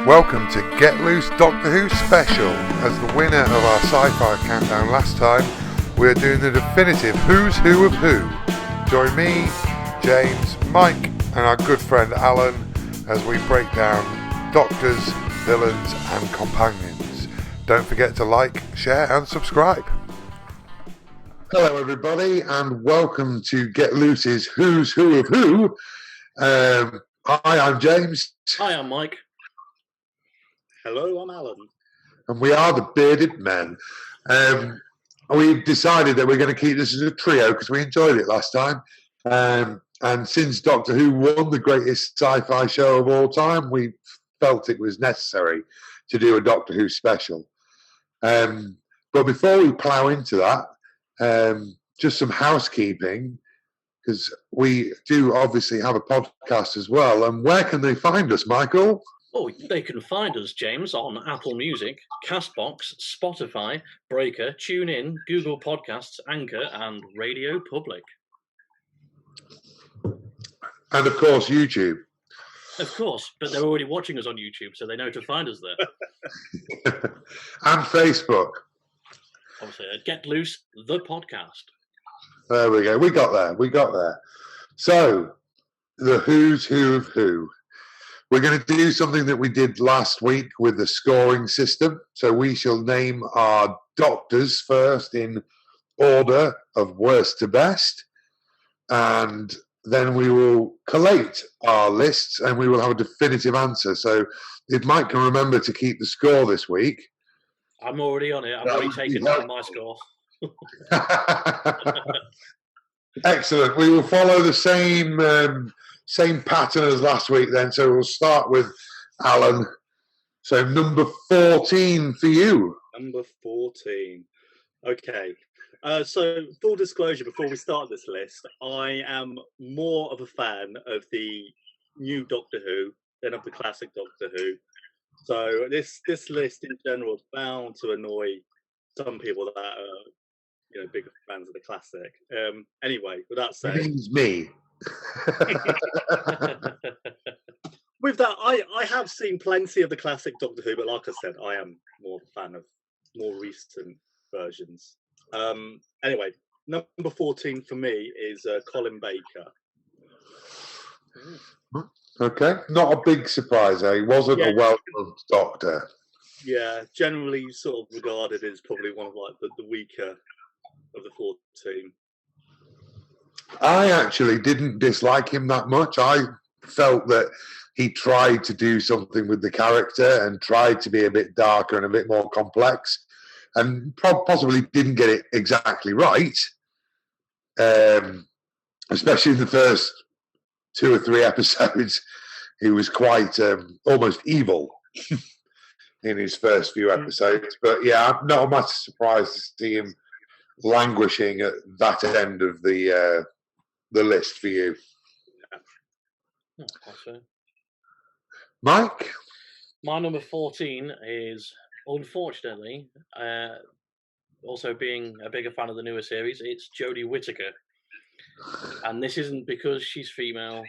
Welcome to Get Loose Doctor Who Special. As the winner of our sci-fi countdown last time, we're doing the definitive Who's Who of Who. Join me, James, Mike and our good friend Alan as we break down doctors, villains and companions. Don't forget to like, share and subscribe. Hello everybody and welcome to Get Loose's Who's Who of Who. Hi, I'm James. Hi, I'm Mike. Hello, I'm Alan. And we are the Bearded Men. We've decided that we're going to keep this as a trio because we enjoyed it last time. And since Doctor Who won the greatest sci-fi show of all time, we felt it was necessary to do a Doctor Who special. But before we plough into that, just some housekeeping, because we do obviously have a podcast as well. And where can they find us, Michael? Oh, they can find us, James, on Apple Music, Castbox, Spotify, Breaker, TuneIn, Google Podcasts, Anchor, and Radio Public. And of course, YouTube. Of course, but they're already watching us on YouTube, so they know to find us there. And Facebook. Obviously, Get Loose, the podcast. There we go. We got there. So, the Who's Who of Who. We're going to do something that we did last week with the scoring system. So we shall name our doctors first in order of worst to best. And then we will collate our lists and we will have a definitive answer. So if Mike can remember to keep the score this week. I'm already on it. I've already taken down my score. Excellent. We will follow the same pattern as last week then. So we'll start with Alan. So number 14 for you. Number 14. Okay. So full disclosure, before we start this list, I am more of a fan of the new Doctor Who than of the classic Doctor Who. So this list in general is bound to annoy some people that are bigger fans of the classic. Anyway, with that said, it means me. With that, I have seen plenty of the classic Doctor Who, but like I said, I am more a fan of more recent versions. Anyway, number 14 for me is Colin Baker. Okay, not a big surprise. He wasn't a well-loved Doctor. Yeah, generally sort of regarded as probably one of the weaker of the 14. I actually didn't dislike him that much. I felt that he tried to do something with the character and tried to be a bit darker and a bit more complex and possibly didn't get it exactly right, especially in the first 2 or 3 episodes. He was quite almost evil in his first few episodes. But yeah, I'm not much surprised to see him languishing at that end of the list for you. Mike? My number 14 is, unfortunately, also being a bigger fan of the newer series, it's Jodie Whittaker. And this isn't because she's female,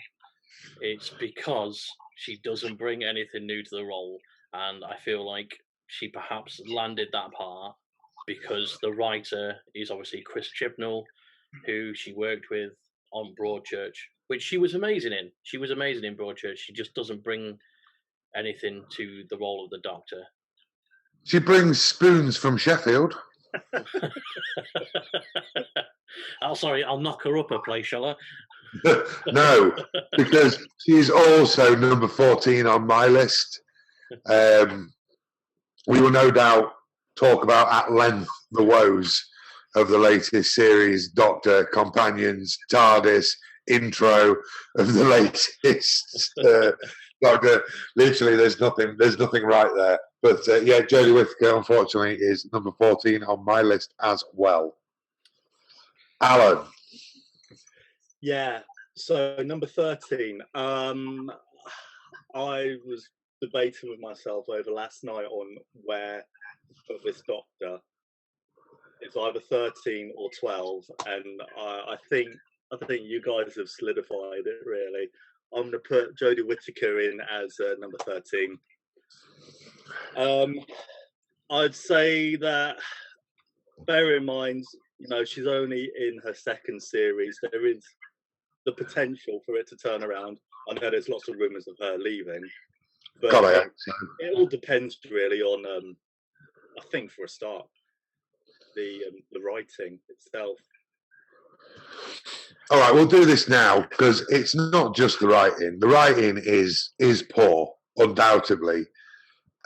it's because she doesn't bring anything new to the role. And I feel like she perhaps landed that part because the writer is obviously Chris Chibnall, who she worked with on Broadchurch, which she was amazing in. She was amazing in Broadchurch. She just doesn't bring anything to the role of the Doctor. She brings spoons from Sheffield. Oh, sorry, I'll knock her up a place, shall I? No, because she's also number 14 on my list. We will no doubt talk about at length the woes of the latest series, Doctor, Companions, TARDIS, intro of the latest Doctor. Literally, there's nothing right there. But yeah, Jodie Whittaker, unfortunately, is number 14 on my list as well. Alan. Yeah, so number 13. I was debating with myself over last night on where of this Doctor. It's either 13 or 12, and I think you guys have solidified it. Really, I'm going to put Jodie Whittaker in as number 13. I'd say that, bear in mind, she's only in her second series. There is the potential for it to turn around. I know there's lots of rumours of her leaving, but God, I hope so. it all depends really on, I think for a start, the writing itself. All right, we'll do this now because it's not just the writing. The writing is poor, undoubtedly.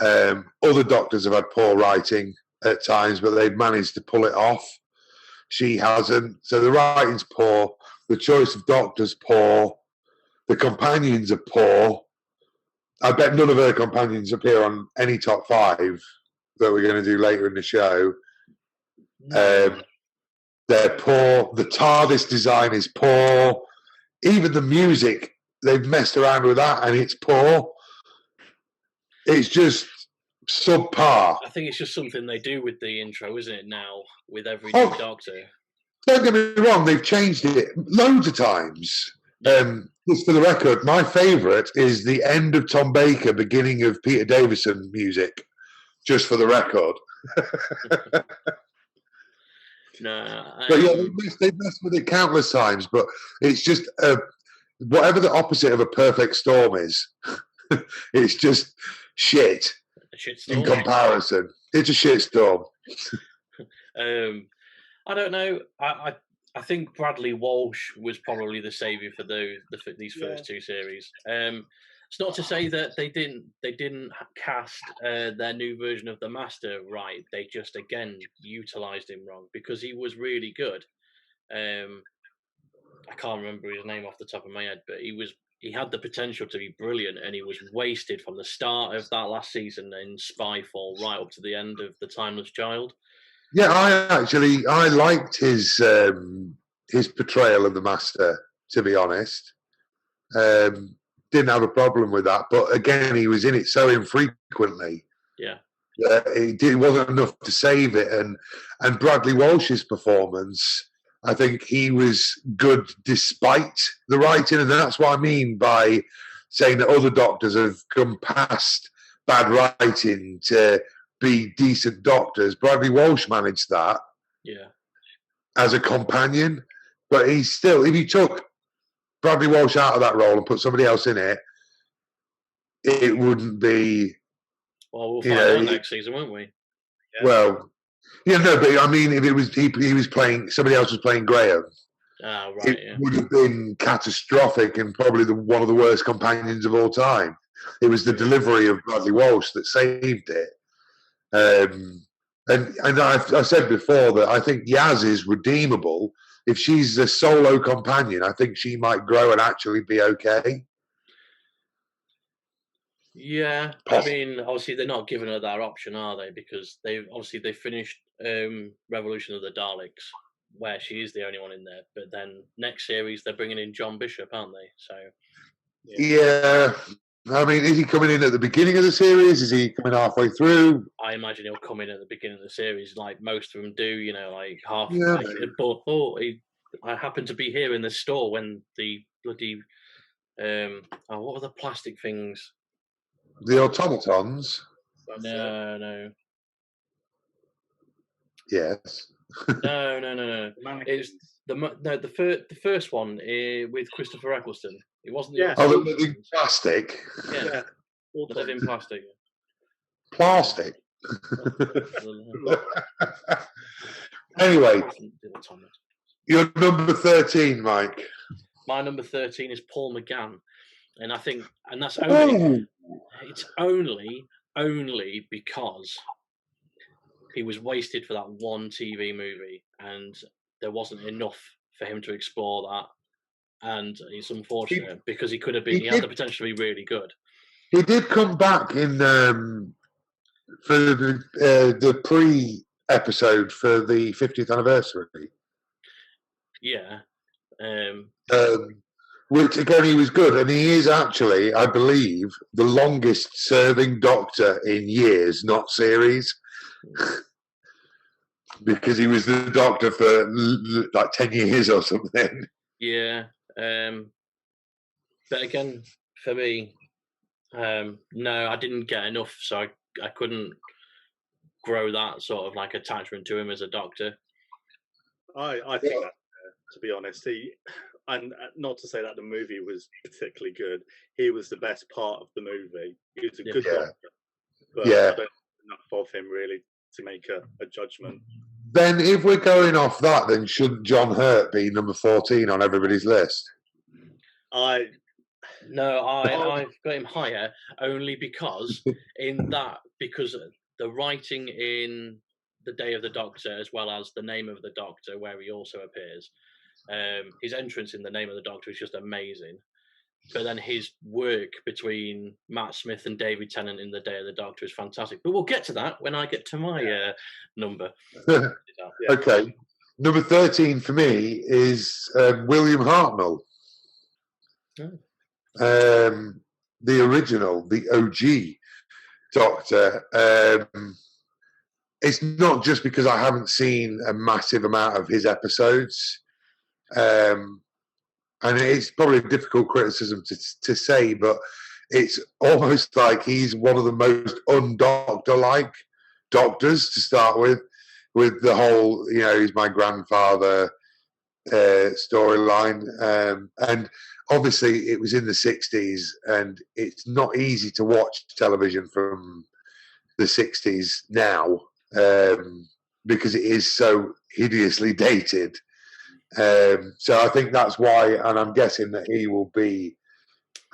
Other doctors have had poor writing at times, but they've managed to pull it off. She hasn't. So the writing's poor. The choice of doctors poor. The companions are poor. I bet none of her companions appear on any top 5 that we're going to do later in the show. They're poor. The TARDIS design is poor. Even the music, they've messed around with that and it's poor. It's just subpar. I think it's just something they do with the intro, isn't it, now, with every new Doctor? Don't get me wrong, they've changed it loads of times. Just for the record, my favourite is the end of Tom Baker, beginning of Peter Davison music, just for the record. No, but yeah, they've messed with it countless times, but it's just whatever the opposite of a perfect storm is, it's just shit in comparison. It's a shit storm. I don't know. I think Bradley Walsh was probably the saviour for these first 2 series. It's not to say that they didn't cast their new version of the Master right. They just again utilised him wrong because he was really good. I can't remember his name off the top of my head, but he had the potential to be brilliant, and he was wasted from the start of that last season in Spyfall right up to the end of The Timeless Child. Yeah, I liked his portrayal of the Master, to be honest. Didn't have a problem with that, but again, he was in it so infrequently. Yeah, it wasn't enough to save it. And Bradley Walsh's performance, I think he was good despite the writing, and that's what I mean by saying that other doctors have come past bad writing to be decent doctors. Bradley Walsh managed that, as a companion, but he's still, if you took Bradley Walsh out of that role and put somebody else in it, it wouldn't be. Well, we'll find out next season, won't we? Yeah. Well, no, but I mean, if it was he was playing, somebody else was playing Graham. Ah, right. It would have been catastrophic and probably one of the worst companions of all time. It was the delivery of Bradley Walsh that saved it. And I've said before that I think Yaz is redeemable. If she's a solo companion, I think she might grow and actually be okay. Yeah, I mean, obviously they're not giving her that option, are they? Because they finished Revolution of the Daleks, where she is the only one in there. But then next series they're bringing in John Bishop, aren't they? So yeah. I mean, is he coming in at the beginning of the series? Is he coming halfway through? I imagine he'll come in at the beginning of the series, like most of them do. Like half. Yeah. But I happened to be here in the store when the bloody what were the plastic things? The automatons? No. Yes. No. It's the first one with Christopher Eccleston. It wasn't the the plastic. Yeah. The living plastic. Plastic. Anyway, you're number 13, Mike. My number 13 is Paul McGann, and I think, and that's only it's only because he was wasted for that one TV movie, and there wasn't enough for him to explore that. And it's unfortunate because he could have been. He had the potential to be really good. He did come back in for the pre-episode for the 50th anniversary. Yeah. Which again, he was good, and he is actually, I believe, the longest-serving Doctor in years, not series, because he was the Doctor for like 10 years or something. Yeah. But again, for me, no, I didn't get enough, so couldn't grow that sort of like attachment to him as a Doctor. I think that, to be honest, and not to say that the movie was particularly good, he was the best part of the movie. He was a good Doctor, but I don't know enough of him really to make a judgment. Then, if we're going off that, then should John Hurt be number 14 on everybody's list? I've got him higher only because because the writing in The Day of the Doctor, as well as the Name of the Doctor, where he also appears, his entrance in The Name of the Doctor is just amazing. But then his work between Matt Smith and David Tennant in The Day of the Doctor is fantastic. But we'll get to that when I get to my number. Okay. Number 13 for me is William Hartnell. The original, the OG Doctor. It's not just because I haven't seen a massive amount of his episodes. And it's probably a difficult criticism to say, but it's almost like he's one of the most un-Doctor-like Doctors to start with the whole, he's my grandfather storyline. And obviously it was in the 60s, and it's not easy to watch television from the 60s now because it is so hideously dated. So I think that's why, and I'm guessing that he will be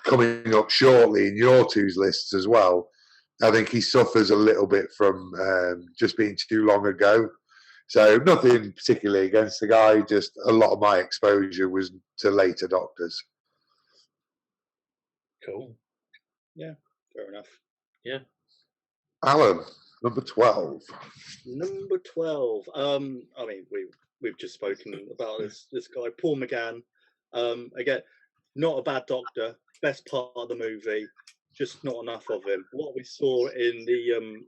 coming up shortly in your two's lists as well. I think he suffers a little bit from just being too long ago. So nothing particularly against the guy, just a lot of my exposure was to later Doctors. Cool. Yeah, fair enough. Yeah. Alan, number 12. Number 12. I mean, we've just spoken about this guy, Paul McGann. Again, not a bad Doctor, best part of the movie, just not enough of him. What we saw in the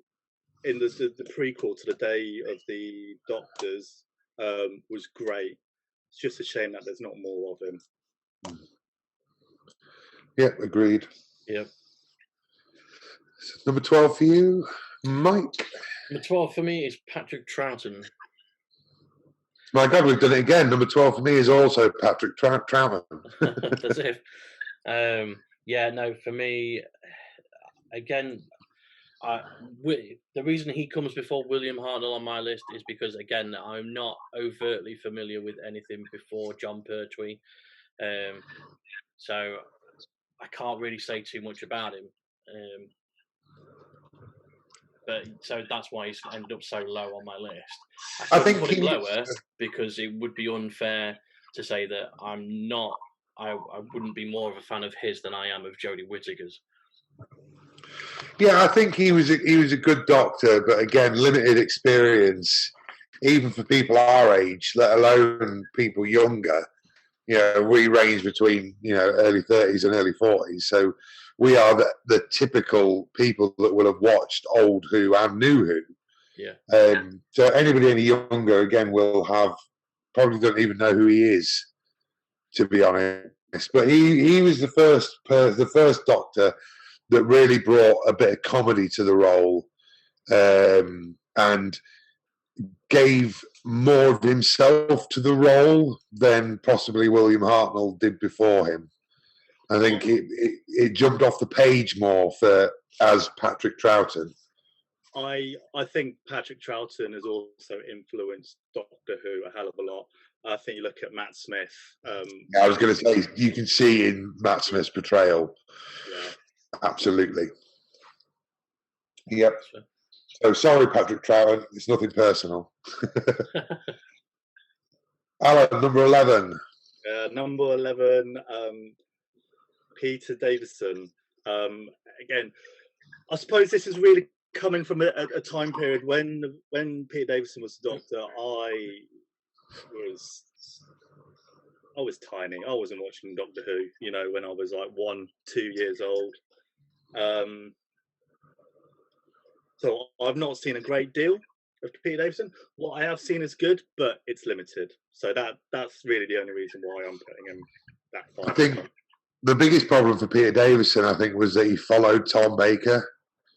prequel to The Day of the Doctors was great. It's just a shame that there's not more of him. Yeah, agreed. Yeah. Number 12 for you, Mike. Number 12 for me is Patrick Troughton. My God, we've done it again. Number 12 for me is also Patrick Troughton. As if. For me, again, the reason he comes before William Hartnell on my list is because, again, I'm not overtly familiar with anything before John Pertwee. So I can't really say too much about him. But so that's why he's ended up so low on my list. I think put him lower because it would be unfair to say that I wouldn't be more of a fan of his than I am of Jodie Whittaker's. Yeah, I think he was a good Doctor, but again, limited experience, even for people our age, let alone people younger. We range between early 30s and early 40s, so we are the typical people that will have watched old Who and new Who. Yeah. So anybody any younger, again, will have probably don't even know who he is, to be honest. But he was the first Doctor that really brought a bit of comedy to the role, and gave more of himself to the role than possibly William Hartnell did before him. I think it jumped off the page more as Patrick Troughton. I think Patrick Troughton has also influenced Doctor Who a hell of a lot. I think you look at Matt Smith. I was going to say, you can see in Matt Smith's portrayal. Yeah. Absolutely. Yep. So sorry, Patrick Troughton. It's nothing personal. Alan, number 11. Number 11, Peter Davison. Again, I suppose this is really coming from a time period when Peter Davison was the Doctor. I was tiny. I wasn't watching Doctor Who, when I was like 1-2 years old. So I've not seen a great deal of Peter Davison. What I have seen is good, but it's limited. So that's really the only reason why I'm putting him that far. I think the biggest problem for Peter Davison, was that he followed Tom Baker.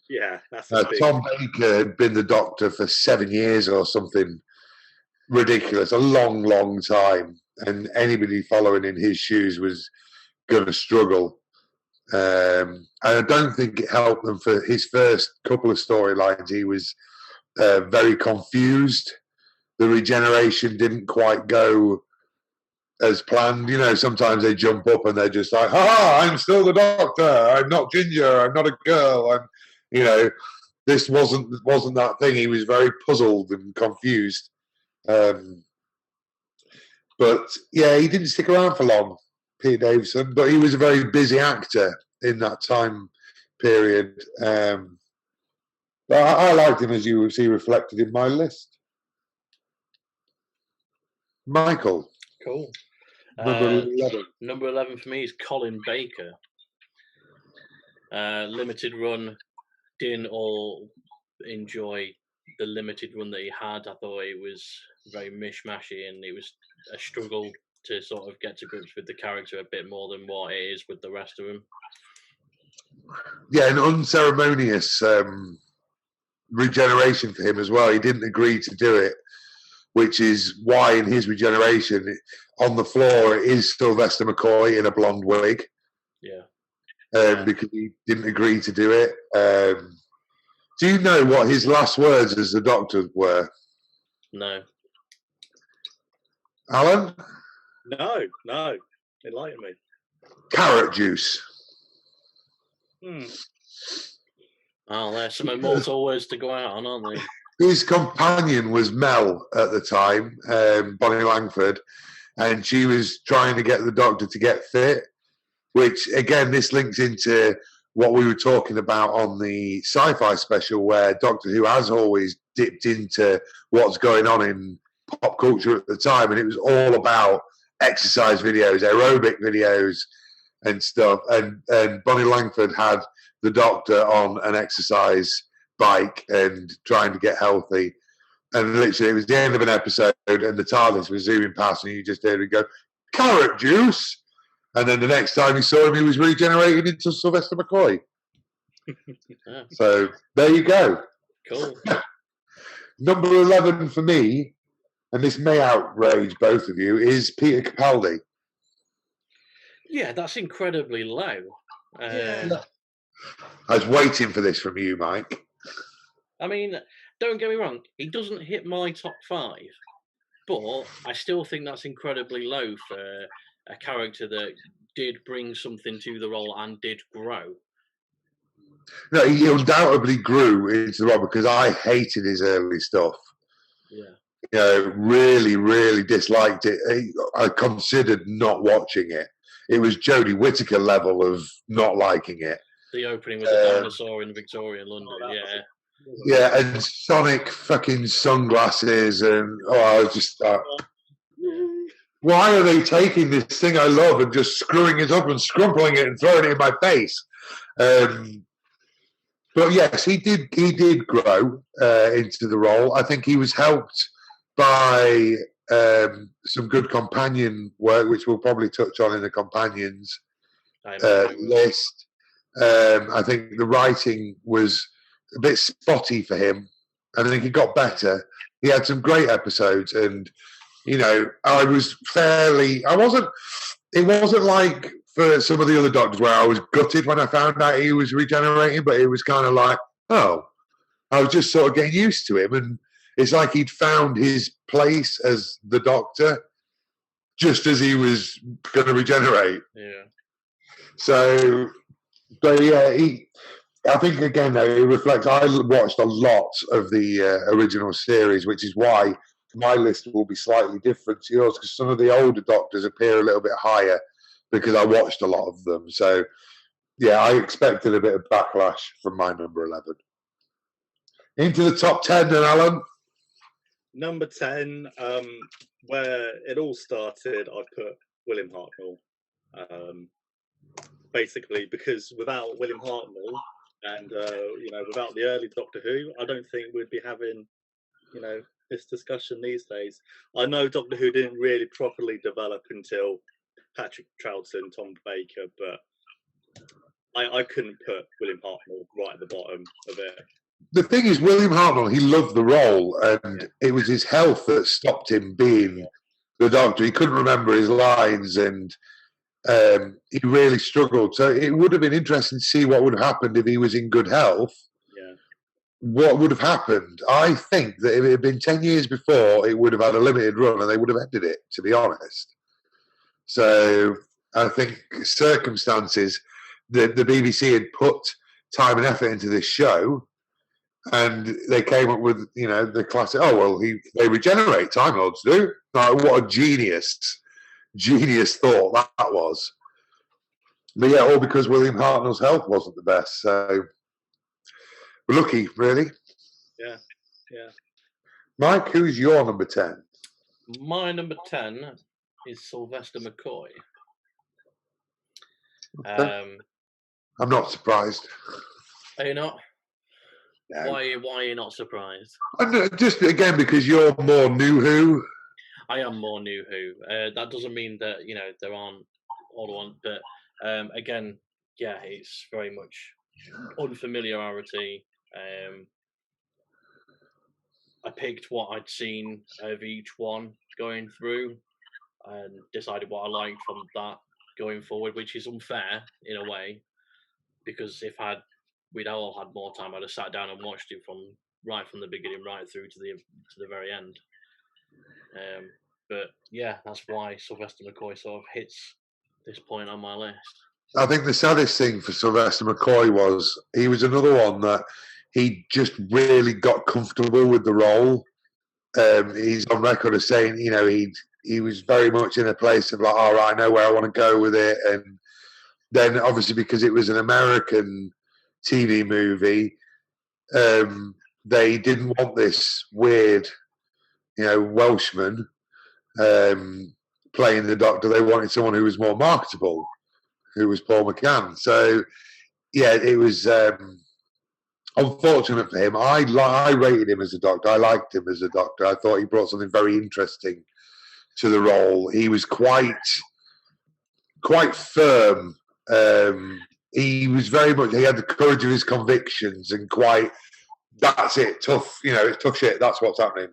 Yeah, that's a big... Tom Baker had been the Doctor for 7 years or something ridiculous, a long, long time, and anybody following in his shoes was going to struggle. And I don't think it helped them for his first couple of storylines. He was very confused. The regeneration didn't quite go as planned. You know, sometimes they jump up and they're just like, "Ha! I'm still the Doctor. I'm not Ginger. I'm not a girl." I'm, you know, this wasn't that thing. He was very puzzled and confused. But yeah, he didn't stick around for long, Peter Davison. But he was a very busy actor in that time period. But I liked him, as you will see reflected in my list. Michael. Cool. Number 11. Number 11 for me is Colin Baker. Limited run. Didn't all enjoy the limited run that he had. I thought it was very mishmashy, and it was a struggle to sort of get to grips with the character a bit more than what it is with the rest of him. Yeah, an unceremonious regeneration for him as well. He didn't agree to do it, which is why in his regeneration, on the floor, it is Sylvester McCoy in a blonde wig. Yeah. Because he didn't agree to do it. Do you know what his last words as the Doctor were? No. Alan? No. Enlighten me. Carrot juice. Oh, there's some immortal words to go out on, aren't they? His companion was Mel at the time, Bonnie Langford, and she was trying to get the Doctor to get fit, which, again, this links into what we were talking about on the sci-fi special, where Doctor Who has always dipped into what's going on in pop culture at the time, and it was all about exercise videos, aerobic videos and stuff, and Bonnie Langford had the Doctor on an exercise bike and trying to get healthy, and literally it was the end of an episode and the TARDIS was zooming past and you just heard him go, "Carrot juice," and then the next time you saw him he was regenerated into Sylvester McCoy. Yeah. So there you go. Cool. Number 11 for me, and this may outrage both of you, is Peter Capaldi. Yeah, that's incredibly low. I was waiting for this from you, Mike. I mean, don't get me wrong, he doesn't hit my top 5, but I still think that's incredibly low for a character that did bring something to the role and did grow. No, he undoubtedly grew into the role because I hated his early stuff. Yeah. You know, really, really disliked it. I considered not watching it. It was Jodie Whittaker level of not liking it. The opening with the dinosaur in Victorian London, Yeah, and Sonic fucking sunglasses, and I was just why are they taking this thing I love and just screwing it up and scrumpling it and throwing it in my face? But yes, he did grow into the role. I think he was helped by some good companion work, which we'll probably touch on in the companions list. I think the writing was a bit spotty for him. I think he got better. He had some great episodes, and you know, it wasn't like for some of the other Doctors where I was gutted when I found out he was regenerating, but it was kind of like, oh, I was just sort of getting used to him, and it's like he'd found his place as the Doctor just as he was going to regenerate. Yeah. So, but yeah, I think again though it reflects. I watched a lot of the original series, which is why my list will be slightly different to yours, because some of the older Doctors appear a little bit higher because I watched a lot of them. So yeah, I expected a bit of backlash from my number 11. Into the top 10 then, Alan. Number 10, where it all started, I put William Hartnell. Basically, because without William Hartnell and without the early Doctor Who, I don't think we'd be having, this discussion these days. I know Doctor Who didn't really properly develop until Patrick Troughton, Tom Baker, but I couldn't put William Hartnell right at the bottom of it. The thing is, William Hartnell, he loved the role, and it was his health that stopped him being the Doctor. He couldn't remember his lines, and he really struggled. So it would have been interesting to see what would have happened if he was in good health. Yeah. What would have happened? I think that if it had been 10 years before, it would have had a limited run, and they would have ended it, to be honest. So I think circumstances, the BBC had put time and effort into this show, and they came up with, the classic, they regenerate, Time Lords do. Like, what a genius thought that was. But yeah, all because William Hartnell's health wasn't the best. So we're lucky, really. Yeah. Mike, who's your number 10? My number 10 is Sylvester McCoy. Okay. I'm not surprised. Are you not? No. Why are you not surprised? Just again because you're more New Who. I am more New Who. That doesn't mean that there aren't all one, but again, yeah, it's very much unfamiliarity. I picked what I'd seen of each one going through, and decided what I liked from that going forward, which is unfair in a way, because if we'd all had more time, I'd have sat down and watched it from the beginning right through to the very end. But yeah, that's why Sylvester McCoy sort of hits this point on my list. I think the saddest thing for Sylvester McCoy was he was another one that he just really got comfortable with the role. He's on record as saying, he was very much in a place of like, all right, I know where I want to go with it. And then obviously because it was an American TV movie, they didn't want this weird, Welshman playing the Doctor. They wanted someone who was more marketable, who was Paul McCann. So, yeah, it was unfortunate for him. I rated him as a Doctor. I liked him as a Doctor. I thought he brought something very interesting to the role. He was quite firm. He was very much, he had the courage of his convictions and that's it, tough, it's tough shit, that's what's happening.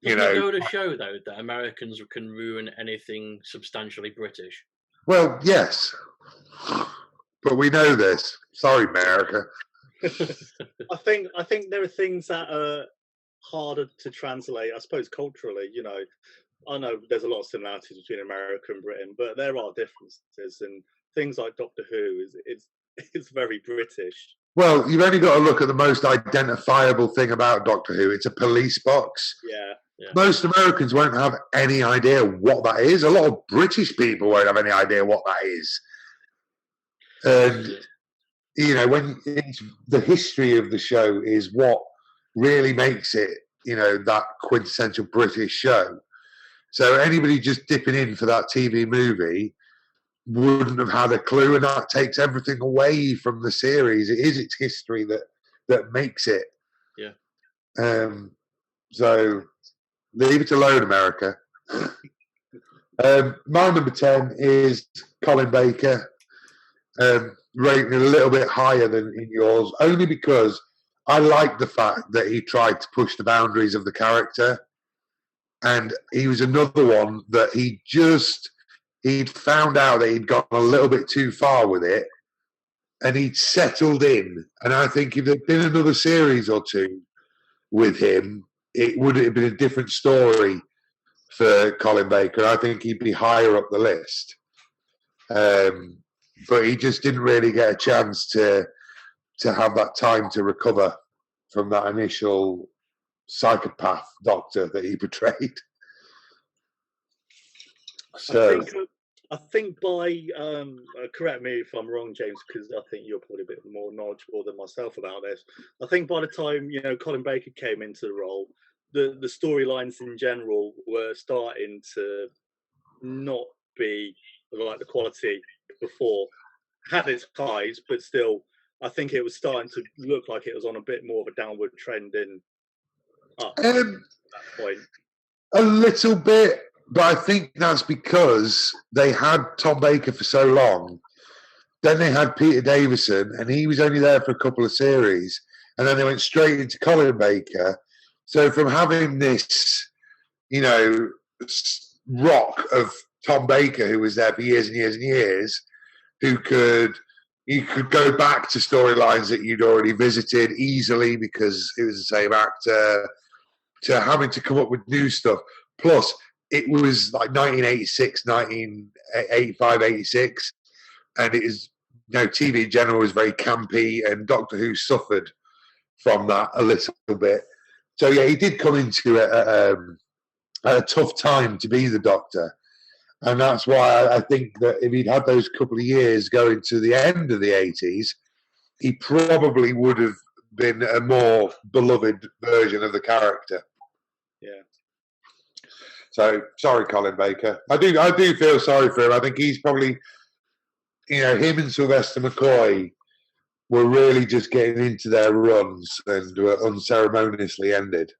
Doesn't it go to show, though, that Americans can ruin anything substantially British? Well, yes. But we know this. Sorry, America. I think there are things that are harder to translate, I suppose, culturally. I know there's a lot of similarities between America and Britain, but there are differences, and things like Doctor Who it's very British. Well, you've only got to look at the most identifiable thing about Doctor Who. It's a police box. Yeah. Most Americans won't have any idea what that is. A lot of British people won't have any idea what that is. And, when the history of the show is what really makes it, that quintessential British show. So anybody just dipping in for that TV movie wouldn't have had a clue, and that takes everything away from the series. It is its history that makes it. Yeah. So leave it alone, America. My number 10 is Colin Baker. Rating a little bit higher than in yours, only because I like the fact that he tried to push the boundaries of the character, and he was another one that he'd found out that he'd gone a little bit too far with it, and he'd settled in. And I think if there'd been another series or two with him, it would have been a different story for Colin Baker. I think he'd be higher up the list. But he just didn't really get a chance to have that time to recover from that initial psychopath Doctor that he portrayed. So I think by correct me if I'm wrong, James, because I think you're probably a bit more knowledgeable than myself about this. I think by the time Colin Baker came into the role, the storylines in general were starting to not be like the quality before. Had its highs, but still, I think it was starting to look like it was on a bit more of a downward trend up at that point. A little bit. But I think that's because they had Tom Baker for so long Then they had Peter Davison, and he was only there for a couple of series, and then they went straight into Colin Baker. So from having this, rock of Tom Baker, who was there for years and years and years, you could go back to storylines that you'd already visited easily because it was the same actor, to having to come up with new stuff. Plus, it was like 1986, 1985, 86, and it is, TV in general was very campy, and Doctor Who suffered from that a little bit. So yeah, he did come into a tough time to be the Doctor. And that's why I think that if he'd had those couple of years going to the end of the 80s, he probably would have been a more beloved version of the character. Yeah. So sorry, Colin Baker. I do feel sorry for him. I think he's probably, him and Sylvester McCoy were really just getting into their runs and were unceremoniously ended.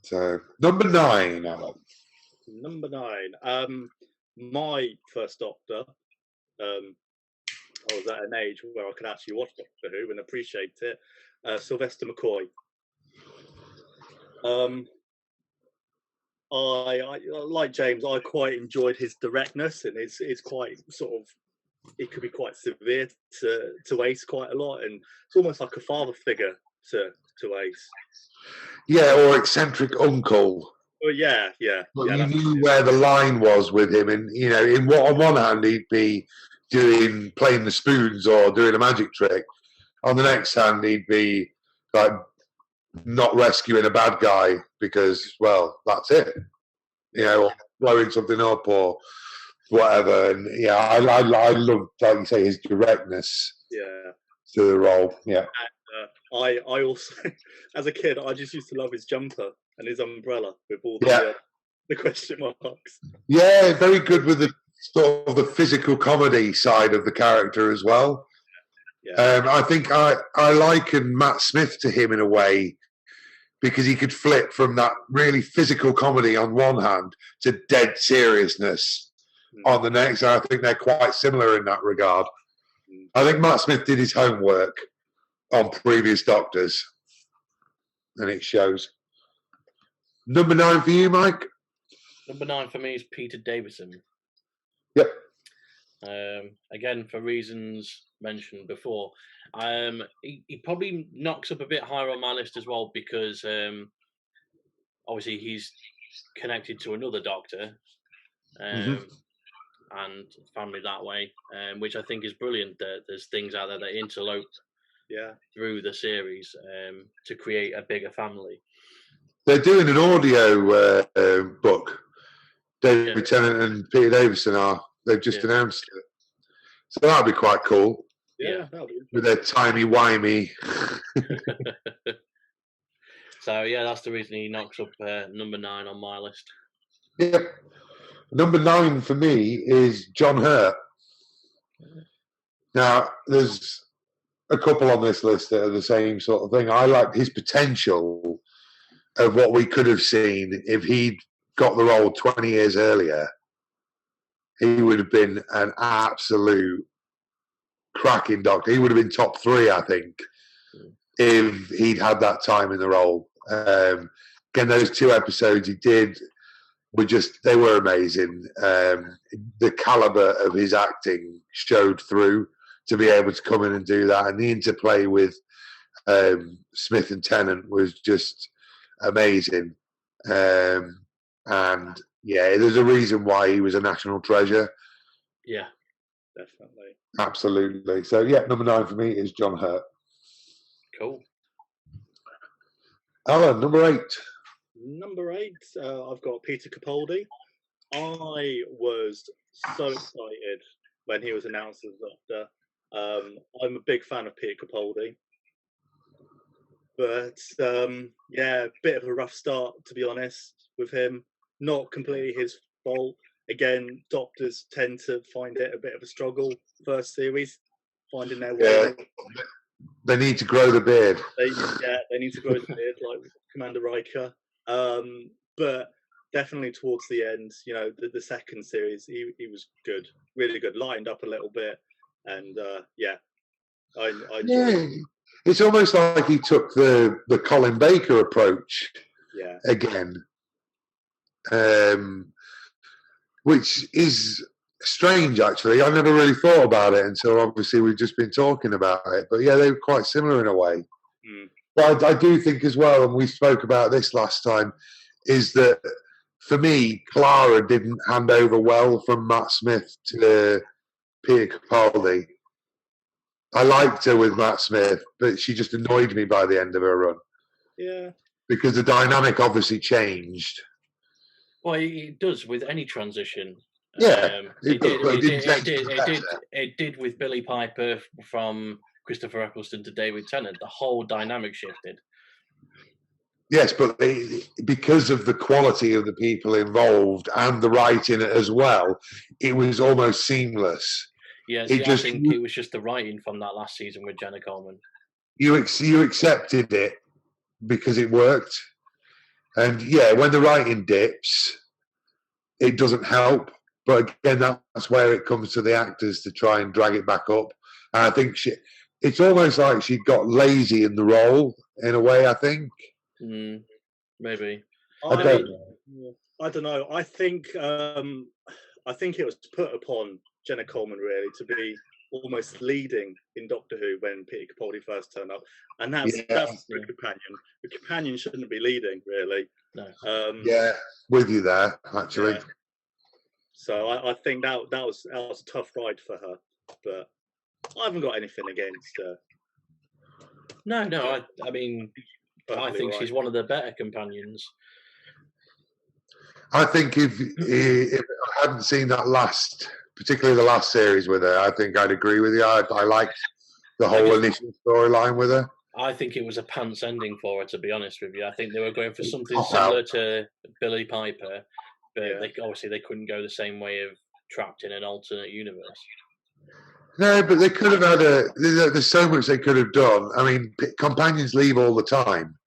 So number 9, Alan. Number 9. My first Doctor. I was at an age where I could actually watch Doctor Who and appreciate it. Sylvester McCoy. I like James. I quite enjoyed his directness, and it's quite sort of. It could be quite severe to Ace quite a lot, and it's almost like a father figure to Ace. Yeah, or eccentric uncle. Oh yeah. But you knew where the line was with him, and on one hand he'd be playing the spoons or doing a magic trick. On the next hand, he'd be like not rescuing a bad guy because, well, that's it. Or blowing something up or whatever. And yeah, I love, like you say, his directness. Yeah. To the role. Yeah. And, I also, as a kid, I just used to love his jumper and his umbrella with all the question marks. Yeah, very good with the sort of the physical comedy side of the character as well. Yeah. I think I liken Matt Smith to him in a way because he could flip from that really physical comedy on one hand to dead seriousness on the next. And I think they're quite similar in that regard. I think Matt Smith did his homework on previous Doctors, and it shows. Number 9 for you, Mike? Number 9 for me is Peter Davison. Yep. Again, for reasons mentioned before. He probably knocks up a bit higher on my list as well because obviously he's connected to another Doctor and family that way, which I think is brilliant that there's things out there that interlope through the series to create a bigger family. They're doing an audio book. David Tennant and Peter Davison are. They've just announced it. So that'll be quite cool. Yeah. With their timey-wimey. So, yeah, that's the reason he knocks up number 9 on my list. Yep. Number 9 for me is John Hurt. Now, there's a couple on this list that are the same sort of thing. I like his potential of what we could have seen if he'd got the role 20 years earlier. He would have been an absolute cracking Doctor. He would have been top 3, I think, if he'd had that time in the role. Again, those 2 episodes he did they were amazing. The caliber of his acting showed through to be able to come in and do that, and the interplay with Smith and Tennant was just amazing. And yeah, there's a reason why he was a national treasure. Yeah, definitely. Absolutely. So yeah, number 9 for me is John Hurt. Cool. Alan, number 8. Number 8, I've got Peter Capaldi. I was so excited when he was announced as Doctor. I'm a big fan of Peter Capaldi. But, bit of a rough start, to be honest, with him. Not completely his fault. Again, Doctors tend to find it a bit of a struggle, first series, finding their way. Yeah. They need to grow the beard. They need to grow the beard, like Commander Riker. But definitely towards the end, the second series, he was good, really good, lightened up a little bit, and I enjoyed it. It's almost like he took the Colin Baker approach again, which is strange, actually. I never really thought about it until obviously we've just been talking about it. But yeah, they were quite similar in a way. But I do think as well, and we spoke about this last time, is that for me, Clara didn't hand over well from Matt Smith to Peter Capaldi. I liked her with Matt Smith, but she just annoyed me by the end of her run. Yeah. Because the dynamic obviously changed. Well, it does with any transition. Yeah, it did with Billy Piper from Christopher Eccleston to David Tennant. The whole dynamic shifted. Yes, but because of the quality of the people involved and the writing as well, it was almost seamless. Yeah, I think it was just the writing from that last season with Jenna Coleman. You accepted it because it worked. And yeah, when the writing dips, it doesn't help. But again, that's where it comes to the actors to try and drag it back up. And I think it's almost like she got lazy in the role in a way, I think. Maybe. I don't know. I think it was put upon Jenna Coleman really to be almost leading in Doctor Who when Peter Capaldi first turned up, and that's the companion. The companion shouldn't be leading really. No. With you there actually. Yeah. So I think that was a tough ride for her, but I haven't got anything against her. No. I mean, I think she's one of the better companions. I think if I hadn't seen that particularly the last series with her, I think I'd agree with you. I liked the whole initial storyline with her. I think it was a pants ending for her, to be honest with you. I think they were going for something similar to Billy Piper, but they couldn't go the same way of trapped in an alternate universe. No, but they could have had there's so much they could have done. I mean, companions leave all the time.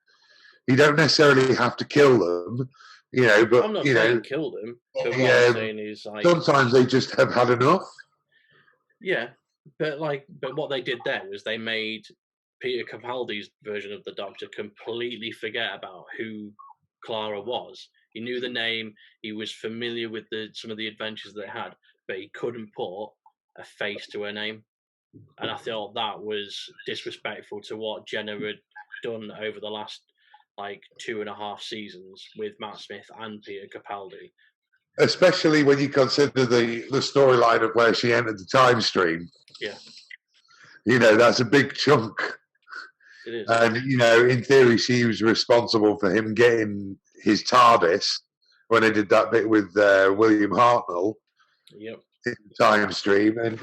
You don't necessarily have to kill them, but I'm not saying kill them. But what I'm saying is, sometimes they just have had enough. Yeah, but what they did there was they made Peter Capaldi's version of the Doctor completely forget about who Clara was. He knew the name. He was familiar with some of the adventures they had, but he couldn't put a face to her name. And I thought that was disrespectful to what Jenna had done over the last 2.5 seasons with Matt Smith and Peter Capaldi. Especially when you consider the storyline of where she entered the time stream. Yeah. That's a big chunk. It is. And, in theory, she was responsible for him getting his TARDIS when they did that bit with William Hartnell. Yep. In the time stream. And,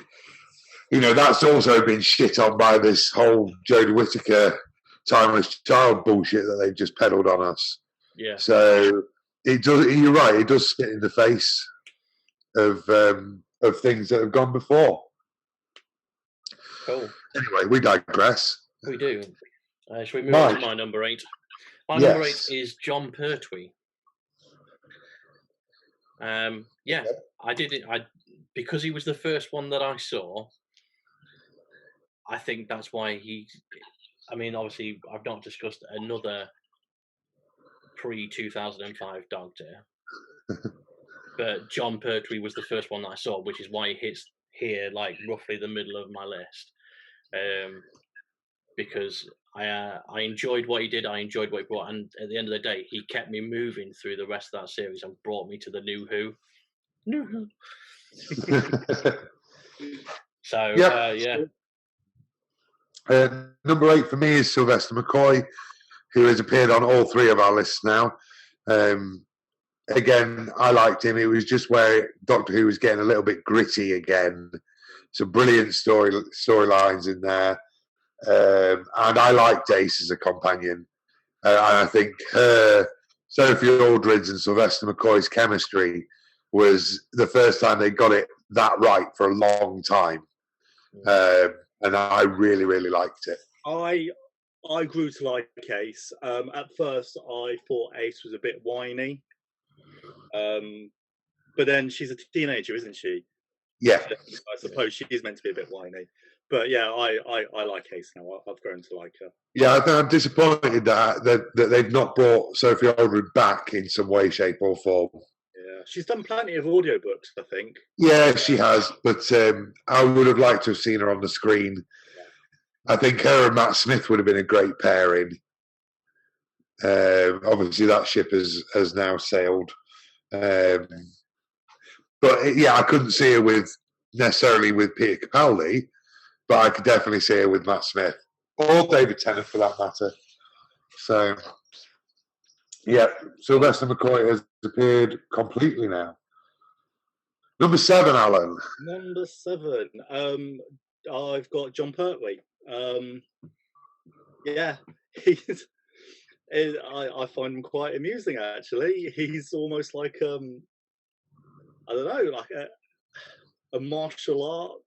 that's also been shit on by this whole Jodie Whittaker timeless child bullshit that they've just peddled on us. Yeah. So it does. You're right. It does spit in the face of things that have gone before. Cool. Anyway, we digress. We do. Should we move on to my number 8? My number 8 is John Pertwee. I did it. Because he was the first one that I saw. I think that's why obviously, I've not discussed another pre-2005 Doctor, but John Pertwee was the first one that I saw, which is why he hits here roughly the middle of my list. Because I enjoyed what he did, I enjoyed what he brought, and at the end of the day, he kept me moving through the rest of that series and brought me to the New Who. So yeah. Number 8 for me is Sylvester McCoy, who has appeared on all 3 of our lists now. Again, I liked him. It was just where Doctor Who was getting a little bit gritty again. Some brilliant storylines in there. And I liked Ace as a companion. And I think Sophie Aldred's and Sylvester McCoy's chemistry was the first time they got it that right for a long time. And I really, really liked it. I grew to like Ace. At first, I thought Ace was a bit whiny, But then she's a teenager, isn't she? Yeah. So I suppose she's meant to be a bit whiny. But yeah, I like Ace now. I've grown to like her. Yeah, I think I'm disappointed that they've not brought Sophie Aldred back in some way, shape, or form. Yeah, she's done plenty of audiobooks, I think. Yeah, she has, but I would have liked to have seen her on the screen. I think her and Matt Smith would have been a great pairing. Obviously, that ship has now sailed. But yeah, I couldn't see her necessarily with Peter Capaldi, but I could definitely see her with Matt Smith or David Tennant for that matter. So, yeah, Sylvester McCoy has appeared completely now. Number 7, Alan. Number 7. I've got John Pertwee. Yeah, I find him quite amusing actually. He's almost like I don't know, like a martial art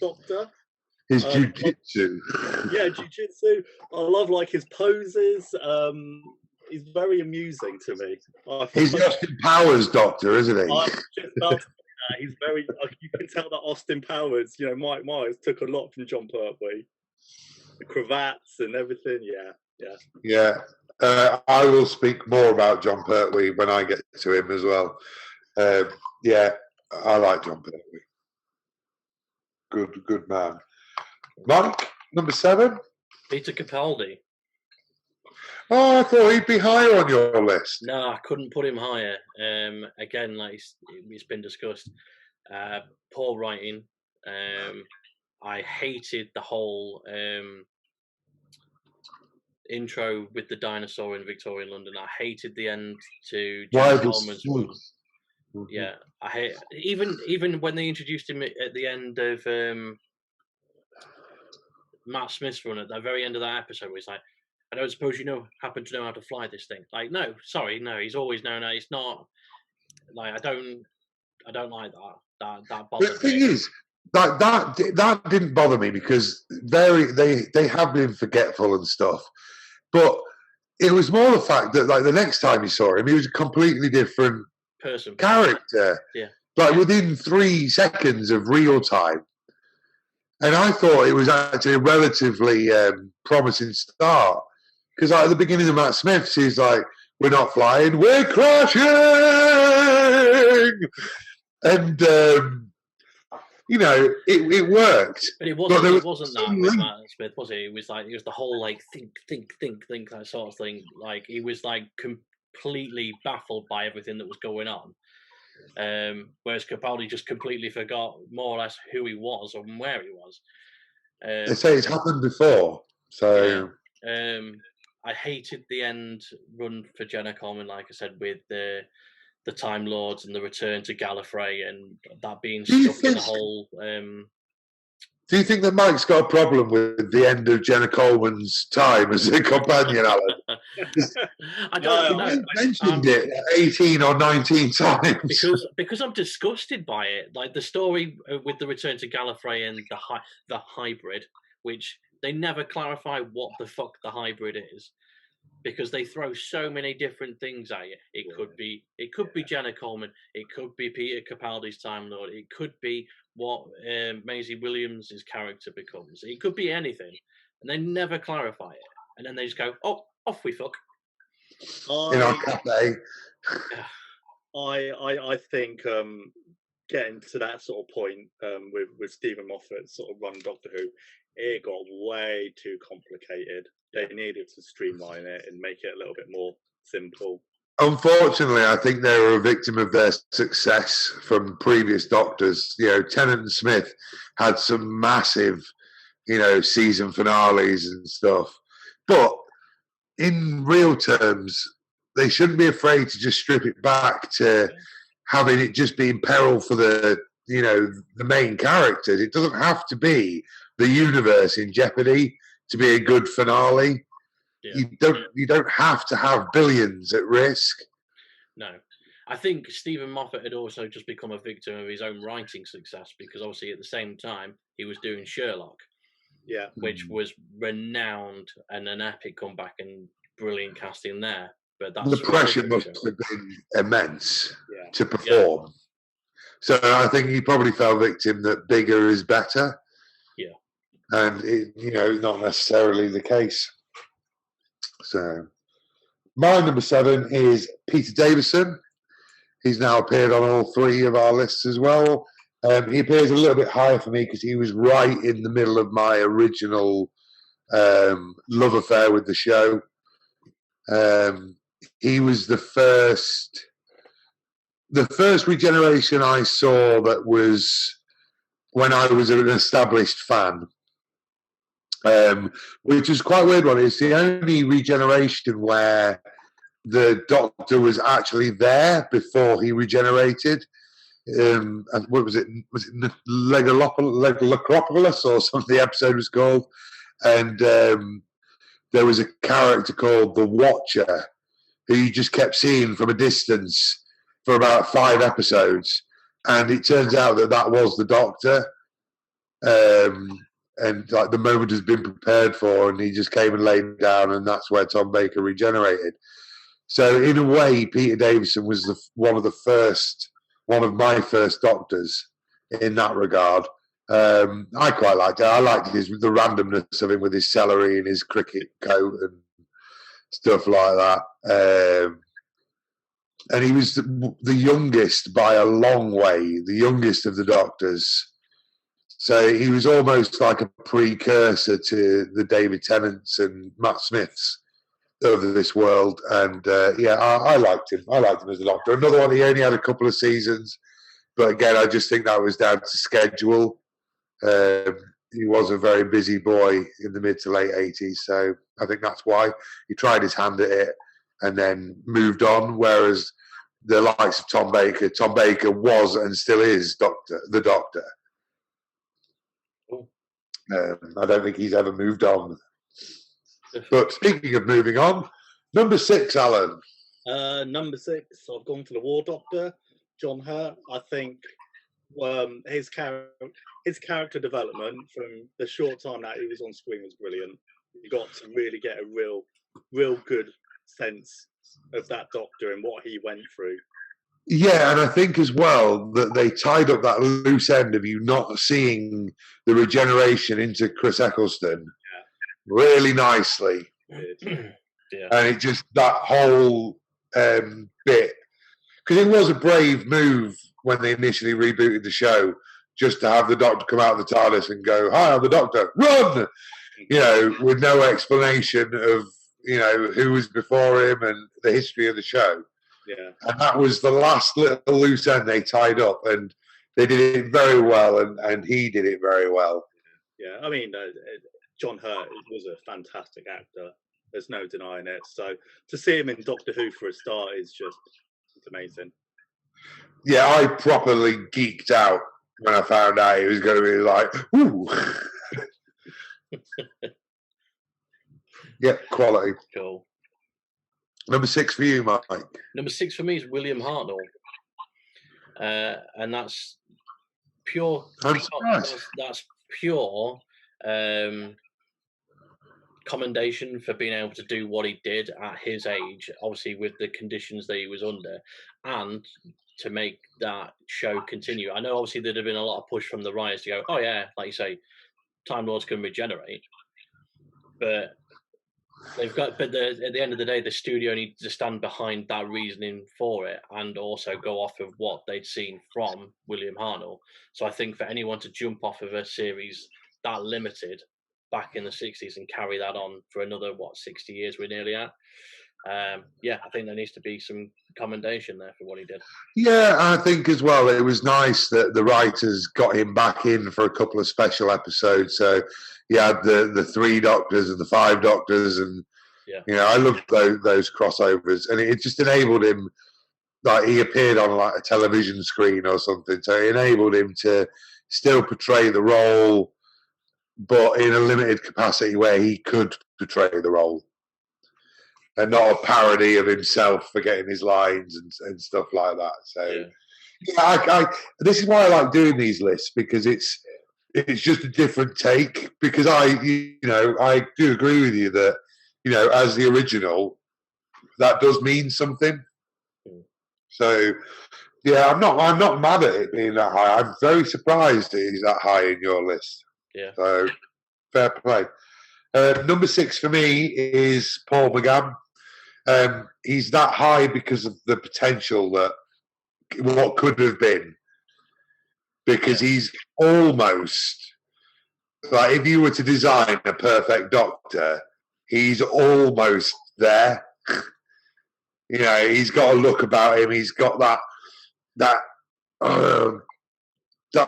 doctor. His jiu-jitsu. Yeah, jiu-jitsu. I love like his poses. He's very amusing to me. He's the Austin Powers doctor, isn't he? I'm just about to say that. He's very. You can tell that Austin Powers, Mike Myers took a lot from John Pertwee. The cravats and everything. Yeah. I will speak more about John Pertwee when I get to him as well. Yeah, I like John Pertwee. Good man. Mike, number 7? Peter Capaldi. Oh, I thought he'd be higher on your list. No, I couldn't put him higher. Again, like it's been discussed. Poor writing. I hated the whole intro with the dinosaur in Victorian London. I hated the end to James Coleman's run. Yeah, I hate even when they introduced him at the end of Matt Smith's run at the very end of that episode. Where he's like, I don't suppose you happen to know how to fly this thing. Like, no, sorry, no. He's always known that. It's not like I don't like that. That bothers me. The thing is, that didn't bother me because they have been forgetful and stuff, but it was more the fact that like the next time you saw him, he was a completely different character. Yeah, like within 3 seconds of real time. And I thought it was actually a relatively promising start. Because like at the beginning of Matt Smith's, he's like, we're not flying, we're crashing! And, it worked. But it wasn't that with Matt Smith, was it? It was the whole like think, that sort of thing. Like he was like completely baffled by everything that was going on. Whereas Capaldi just completely forgot more or less who he was and where he was. They say it's happened before, so I hated the end run for Jenna Coleman, like I said, with the Time Lords and the return to Gallifrey and that being stuck in the whole. Do you think that Mike's got a problem with the end of Jenna Coleman's time as a companion, Alan? I don't know. I mentioned it 18 or 19 times. Because I'm disgusted by it. Like the story with the return to Gallifrey and the hybrid, which they never clarify what the fuck the hybrid is. Because they throw so many different things at you. It could be Jenna Coleman. It could be Peter Capaldi's Time Lord. It could be what Maisie Williams' character becomes. It could be anything, and they never clarify it. And then they just go, "Oh, off we fuck." In our cafe. I think getting to that sort of point with Stephen Moffat's sort of run Doctor Who, it got way too complicated. They needed to streamline it and make it a little bit more simple. Unfortunately, I think they were a victim of their success from previous Doctors. Tennant and Smith had some massive, season finales and stuff. But in real terms, they shouldn't be afraid to just strip it back to having it just be in peril for the main characters. It doesn't have to be the universe in jeopardy to be a good finale. Yeah. You don't have to have billions at risk. No. I think Stephen Moffat had also just become a victim of his own writing success because obviously at the same time he was doing Sherlock. Yeah. Which was renowned and an epic comeback and brilliant casting there. But that's the pressure must have been immense to perform. So I think he probably fell victim that bigger is better. Yeah. And not necessarily the case. So my number 7 is Peter Davison. He's now appeared on all 3 of our lists as well. He appears a little bit higher for me because he was right in the middle of my original love affair with the show. He was the first regeneration I saw that was when I was an established fan, which is quite a weird one. It's the only regeneration where the Doctor was actually there before he regenerated. And what was it? Was it Legalopolis or something the episode was called? And there was a character called the Watcher who you just kept seeing from a distance for about 5 episodes. And it turns out that was the Doctor. And like the moment has been prepared for, and he just came and laid down, and that's where Tom Baker regenerated. So in a way, Peter Davison was one of my first Doctors in that regard. I quite liked it. I liked the randomness of him with his celery and his cricket coat and stuff like that. And he was the youngest by a long way, the youngest of the Doctors. So he was almost like a precursor to the David Tennants and Matt Smiths of this world. And I liked him. I liked him as a Doctor. Another one, he only had a couple of seasons. But again, I just think that was down to schedule. He was a very busy boy in the mid to late 80s. So I think that's why he tried his hand at it and then moved on. Whereas the likes of Tom Baker was and still is the Doctor. I don't think he's ever moved on. But speaking of moving on, number 6, Alan. Number 6, I've gone for the War Doctor, John Hurt. I think his character development from the short time that he was on screen was brilliant. You got to really get a real good sense of that Doctor and what he went through. Yeah, and I think as well that they tied up that loose end of you not seeing the regeneration into Chris Eccleston really nicely. Yeah. And it just, that whole bit, because it was a brave move when they initially rebooted the show, just to have the Doctor come out of the TARDIS and go, "Hi, I'm the Doctor, run!" With no explanation of, who was before him and the history of the show. Yeah. And that was the last little loose end they tied up, and they did it very well, and he did it very well. Yeah, I mean, John Hurt was a fantastic actor. There's no denying it. So to see him in Doctor Who for a start is just amazing. Yeah, I properly geeked out when I found out he was going to be like, ooh. Yeah, quality. Cool. Number 6 for you, Mike. Number 6 for me is William Hartnell. And that's pure. That's pure commendation for being able to do what he did at his age, obviously with the conditions that he was under, and to make that show continue. I know obviously there'd have been a lot of push from the writers to go, oh yeah, like you say, Time Lords can regenerate, but at the end of the day, the studio needs to stand behind that reasoning for it and also go off of what they'd seen from William Hartnell. So I think for anyone to jump off of a series that limited back in the 60s and carry that on for another, 60 years we're nearly at, I think there needs to be some commendation there for what he did. Yeah, I think as well it was nice that the writers got him back in for a couple of special episodes. So you had the 3 Doctors and the 5 Doctors, and I loved those crossovers, and it just enabled him, like he appeared on like a television screen or something, so it enabled him to still portray the role, but in a limited capacity where he could portray the role, and not a parody of himself forgetting his lines and stuff like that. So this is why I like doing these lists, because it's just a different take, because I do agree with you that, as the original, that does mean something. Mm. So yeah, I'm not mad at it being that high. I'm very surprised that he's that high in your list. Yeah. So fair play. Number 6 for me is Paul McGann. He's that high because of the potential that what could have been. Because he's almost like, if you were to design a perfect Doctor, he's almost there. You know, he's got a look about him. He's got that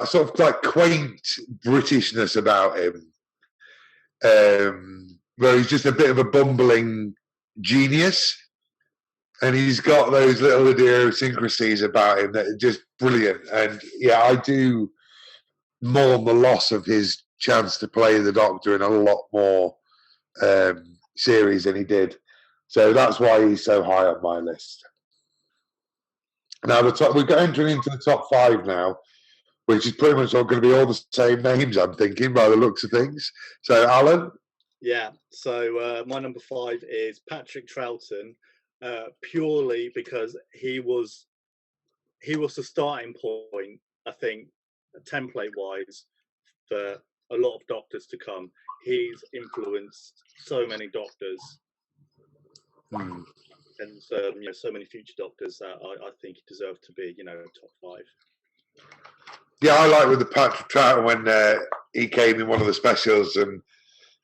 sort of like quaint Britishness about him, where he's just a bit of a bumbling genius, and he's got those little idiosyncrasies about him that are just brilliant. And yeah, I do mourn the loss of his chance to play the Doctor in a lot more series than he did. So that's why he's so high on my list. Now we're entering into the top 5 now, which is pretty much all going to be all the same names, I'm thinking, by the looks of things. So, Alan? Yeah, so my number 5 is Patrick Troughton, purely because he was the starting point, I think, template-wise, for a lot of Doctors to come. He's influenced so many Doctors. And so many future Doctors that I think he deserved to be, top 5. Yeah, I like with the Patrick Troughton when he came in one of the specials and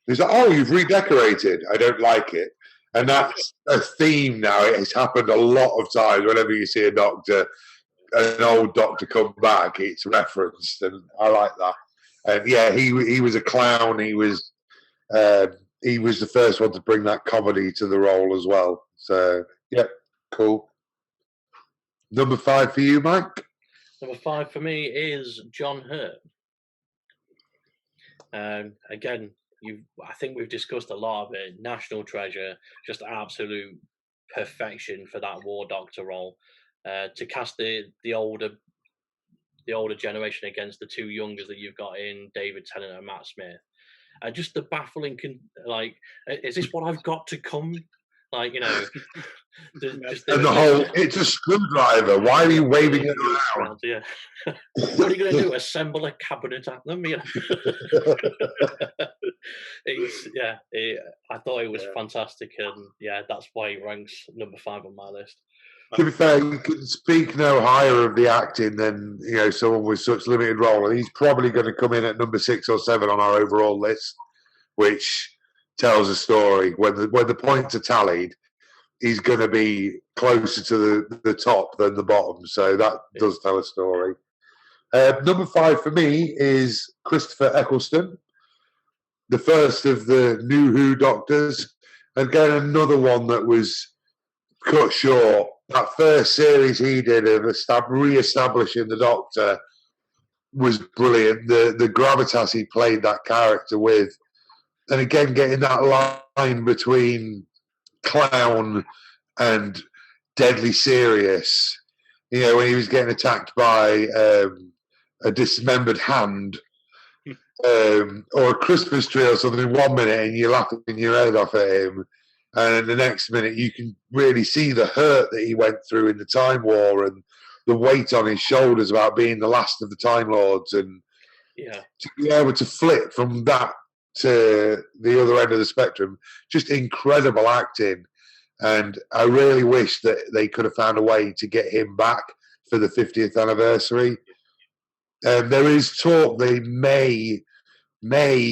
he's like, "Oh, you've redecorated. I don't like it." And that's a theme now. It's happened a lot of times. Whenever you see an old Doctor come back, it's referenced, and I like that. And yeah, he was a clown. He was the first one to bring that comedy to the role as well. So yeah, cool. Number 5 for you, Mike? Number 5 for me is John Hurt. Again, I think we've discussed a lot of it. National treasure, just absolute perfection for that War Doctor role. To cast the older generation against the 2 youngers that you've got in David Tennant and Matt Smith. Just the baffling, is this what I've got to come? It's a screwdriver. Why are you waving it around? Yeah. What are you going to do? Assemble a cabinet at them? I thought it was fantastic, and yeah, that's why he ranks number 5 on my list. To be fair, you can speak no higher of the acting than someone with such limited role, and he's probably going to come in at number 6 or 7 on our overall list, which tells a story. When the points are tallied, he's going to be closer to the top than the bottom, so that does tell a story. Number 5 for me is Christopher Eccleston, the first of the New Who Doctors. Again, another one that was cut short. That first series he did of re-establishing the Doctor was brilliant. The gravitas he played that character with, and again getting that line between clown and deadly serious. When he was getting attacked by a dismembered hand or a Christmas tree or something 1 minute, and you're laughing your head off at him, and the next minute you can really see the hurt that he went through in the Time War and the weight on his shoulders about being the last of the Time Lords, and to be able to flip from that to the other end of the spectrum, just incredible acting. And I really wish that they could have found a way to get him back for the 50th anniversary. There is talk they may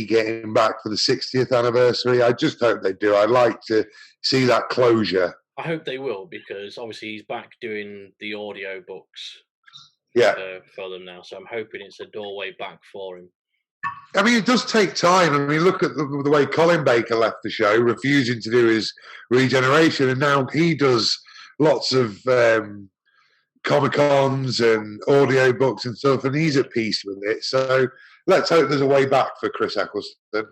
get him back for the 60th anniversary. I just hope they do. I'd like to see that closure. I hope they will, because obviously he's back doing the audio books for them now. So I'm hoping it's a doorway back for him. I mean, it does take time. I mean, look at the way Colin Baker left the show, refusing to do his regeneration, and now he does lots of Comic-Cons and audio books and stuff, and he's at peace with it. So let's hope there's a way back for Chris Eccleston.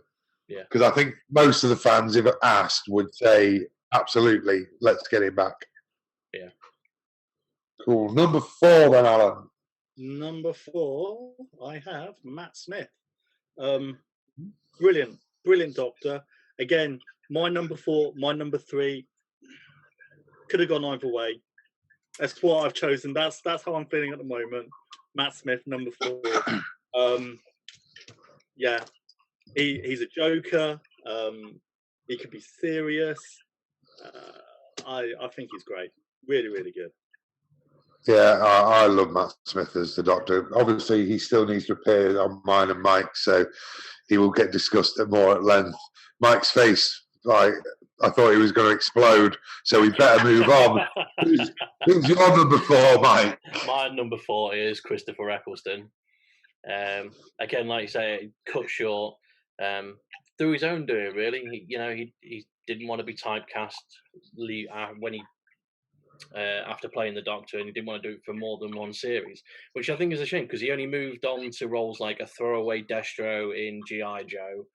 Yeah. Because I think most of the fans, if asked, would say, absolutely, let's get him back. Yeah. Cool. Number 4 then, Alan. Number 4, I have Matt Smith. Brilliant Doctor. Again, my number 4, my number 3, Could have gone either way. That's what I've chosen. That's how I'm feeling at the moment. Matt Smith, number 4. Yeah, he's a joker. He can be serious. I think he's great. Really, really good. Yeah, I love Matt Smith as the Doctor. Obviously, he still needs to appear on mine and Mike, so he will get discussed more at length. Mike's face, like, I thought he was going to explode, so we better move on. Who's your number 4, Mike? My number 4 is Christopher Eccleston. Again, like you say, cut short through his own doing. Really, he didn't want to be typecast when he after playing the Doctor, and he didn't want to do it for more than one series, which I think is a shame because he only moved on to roles like a throwaway Destro in G.I. Joe,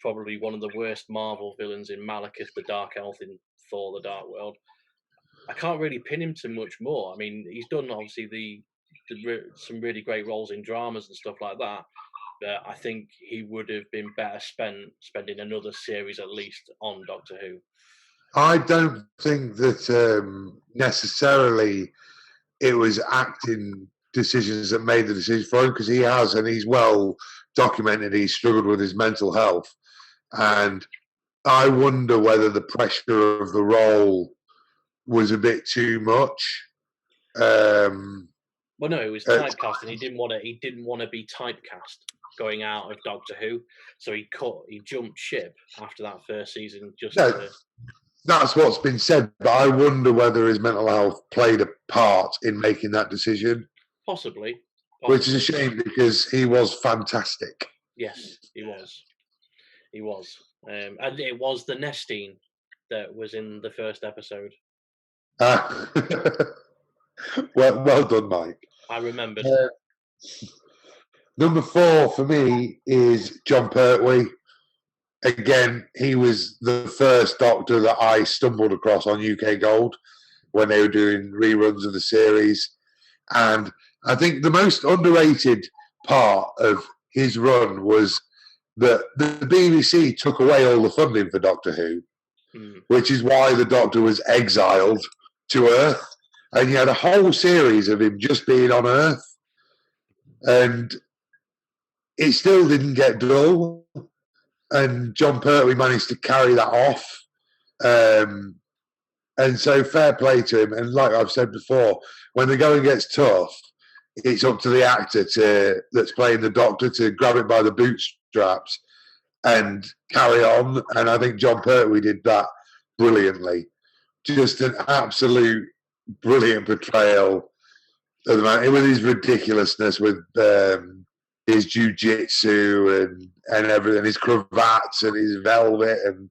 probably one of the worst Marvel villains in Malekith the Dark Elf in Thor: The Dark World. I can't really pin him to much more. I mean, he's done obviously some really great roles in dramas and stuff like that. But I think he would have been better spending another series at least on Doctor Who. I don't think that necessarily it was acting decisions that made the decision for him, because he has, and he's well documented, he struggled with his mental health. And I wonder whether the pressure of the role was a bit too much. Well, no, it was typecast, and he didn't want to be typecast going out of Doctor Who, so he jumped ship after that first season. That's what's been said, but I wonder whether his mental health played a part in making that decision. Possibly. Which is a shame because he was fantastic. Yes, he was. He was. And it was the Nestine that was in the first episode. Well done, Mike. I remembered. Number 4 for me is John Pertwee. Again, he was the first Doctor that I stumbled across on UK Gold when they were doing reruns of the series. And I think the most underrated part of his run was that the BBC took away all the funding for Doctor Who, which is why the Doctor was exiled to Earth. And you had a whole series of him just being on Earth. And it still didn't get dull. And John Pertwee managed to carry that off. And so fair play to him. And like I've said before, when the going gets tough, it's up to the actor that's playing the Doctor to grab it by the bootstraps and carry on. And I think John Pertwee did that brilliantly. Just an absolute brilliant portrayal of the man. With his ridiculousness, with his jiu-jitsu and everything, his cravats and his velvet and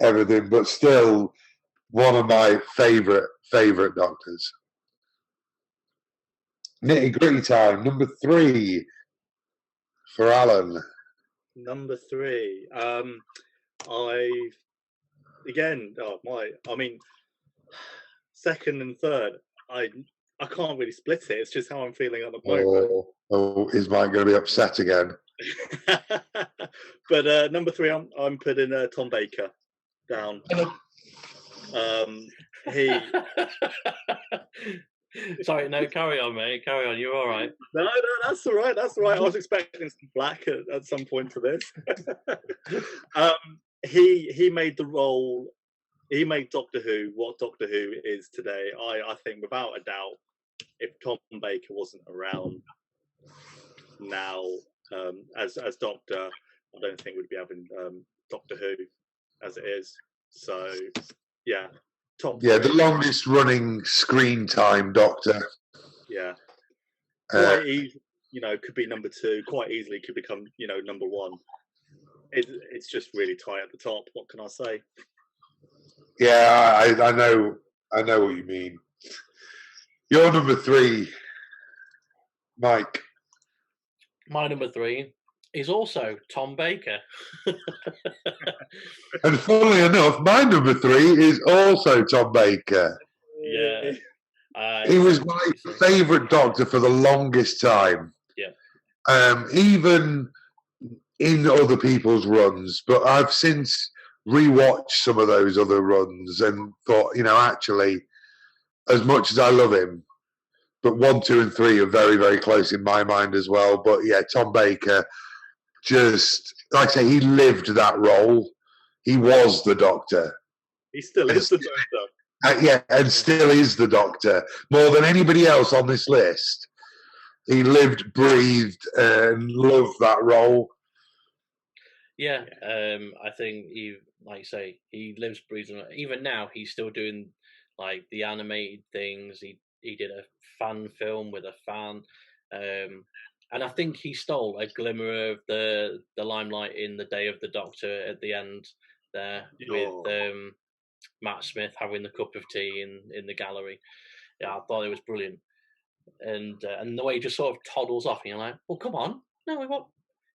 everything, but still one of my favourite Doctors. Nitty-gritty time, number 3 for Alan. Number 3. Second and third, I can't really split it. It's just how I'm feeling at the moment. Oh, is Mike going to be upset again? But number 3, I'm putting Tom Baker down. Sorry, no, carry on, mate. Carry on. You're all right. No, that's all right. That's all right. I was expecting some black at some point for this. He made the role. He made Doctor Who what Doctor Who is today. I think without a doubt, if Tom Baker wasn't around now as Doctor, I don't think we'd be having Doctor Who as it is. So yeah, top. Yeah, the longest running screen time Doctor. Yeah, quite easy, could be number 2. Quite easily could become number 1. It's just really tight at the top. What can I say? Yeah, I know what you mean. Your number 3, Mike. My number 3 is also Tom Baker. And funnily enough, my number 3 is also Tom Baker. Yeah. He was my favourite Doctor for the longest time. Yeah. Even in other people's runs, but I've since rewatched some of those other runs and thought, actually, as much as I love him, but 1, 2, and 3 are very, very close in my mind as well. But yeah, Tom Baker, just like I say, he lived that role. He was the Doctor. He still is the Doctor. Yeah, and still is the Doctor. More than anybody else on this list. He lived, breathed, and loved that role. Yeah, I think like you say, he lives, breathes, and even now he's still doing like the animated things. He did a fan film with a fan, and I think he stole a glimmer of the limelight in the Day of the Doctor at the end there with Matt Smith having the cup of tea in the gallery. Yeah, I thought it was brilliant, and the way he just sort of toddles off, and you're like, well, come on, no, what?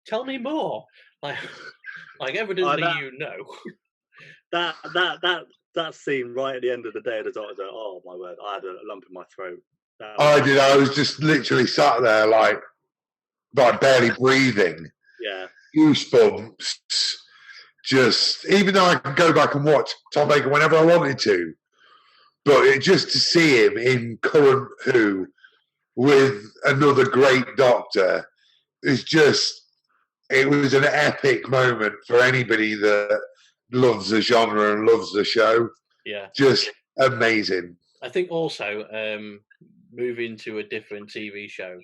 Tell me more. Like evidently you know. That scene right at the end of the Day of the Doctor. Oh my word! I had a lump in my throat. I did. I was just literally sat there like barely breathing. Yeah. Goosebumps. Just even though I could go back and watch Tom Baker whenever I wanted to, but just to see him in current Who with another great Doctor is just. It was an epic moment for anybody that loves the genre and loves the show. Yeah. Just amazing. I think also moving to a different TV show,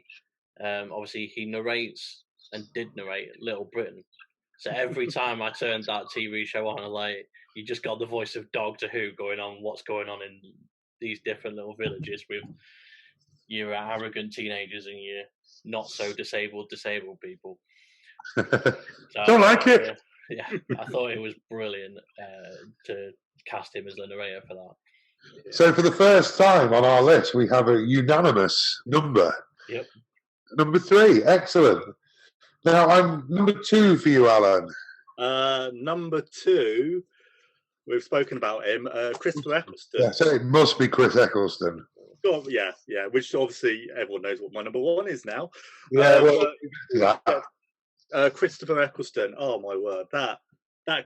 obviously he narrates and did narrate Little Britain. So every time I turned that TV show on, I'm like, you just got the voice of Doctor Who going on, what's going on in these different little villages with your arrogant teenagers and your not so disabled people. So Don't like it. Yeah, I thought it was brilliant to cast him as the narrator for that. So for the first time on our list, we have a unanimous number. Yep. Number 3, excellent. Now I'm number 2 for you, Alan. Number 2, we've spoken about him, Christopher Eccleston. Yeah, so it must be Chris Eccleston. Oh, yeah, which obviously everyone knows what my number 1 is now. Yeah, Christopher Eccleston, oh my word, that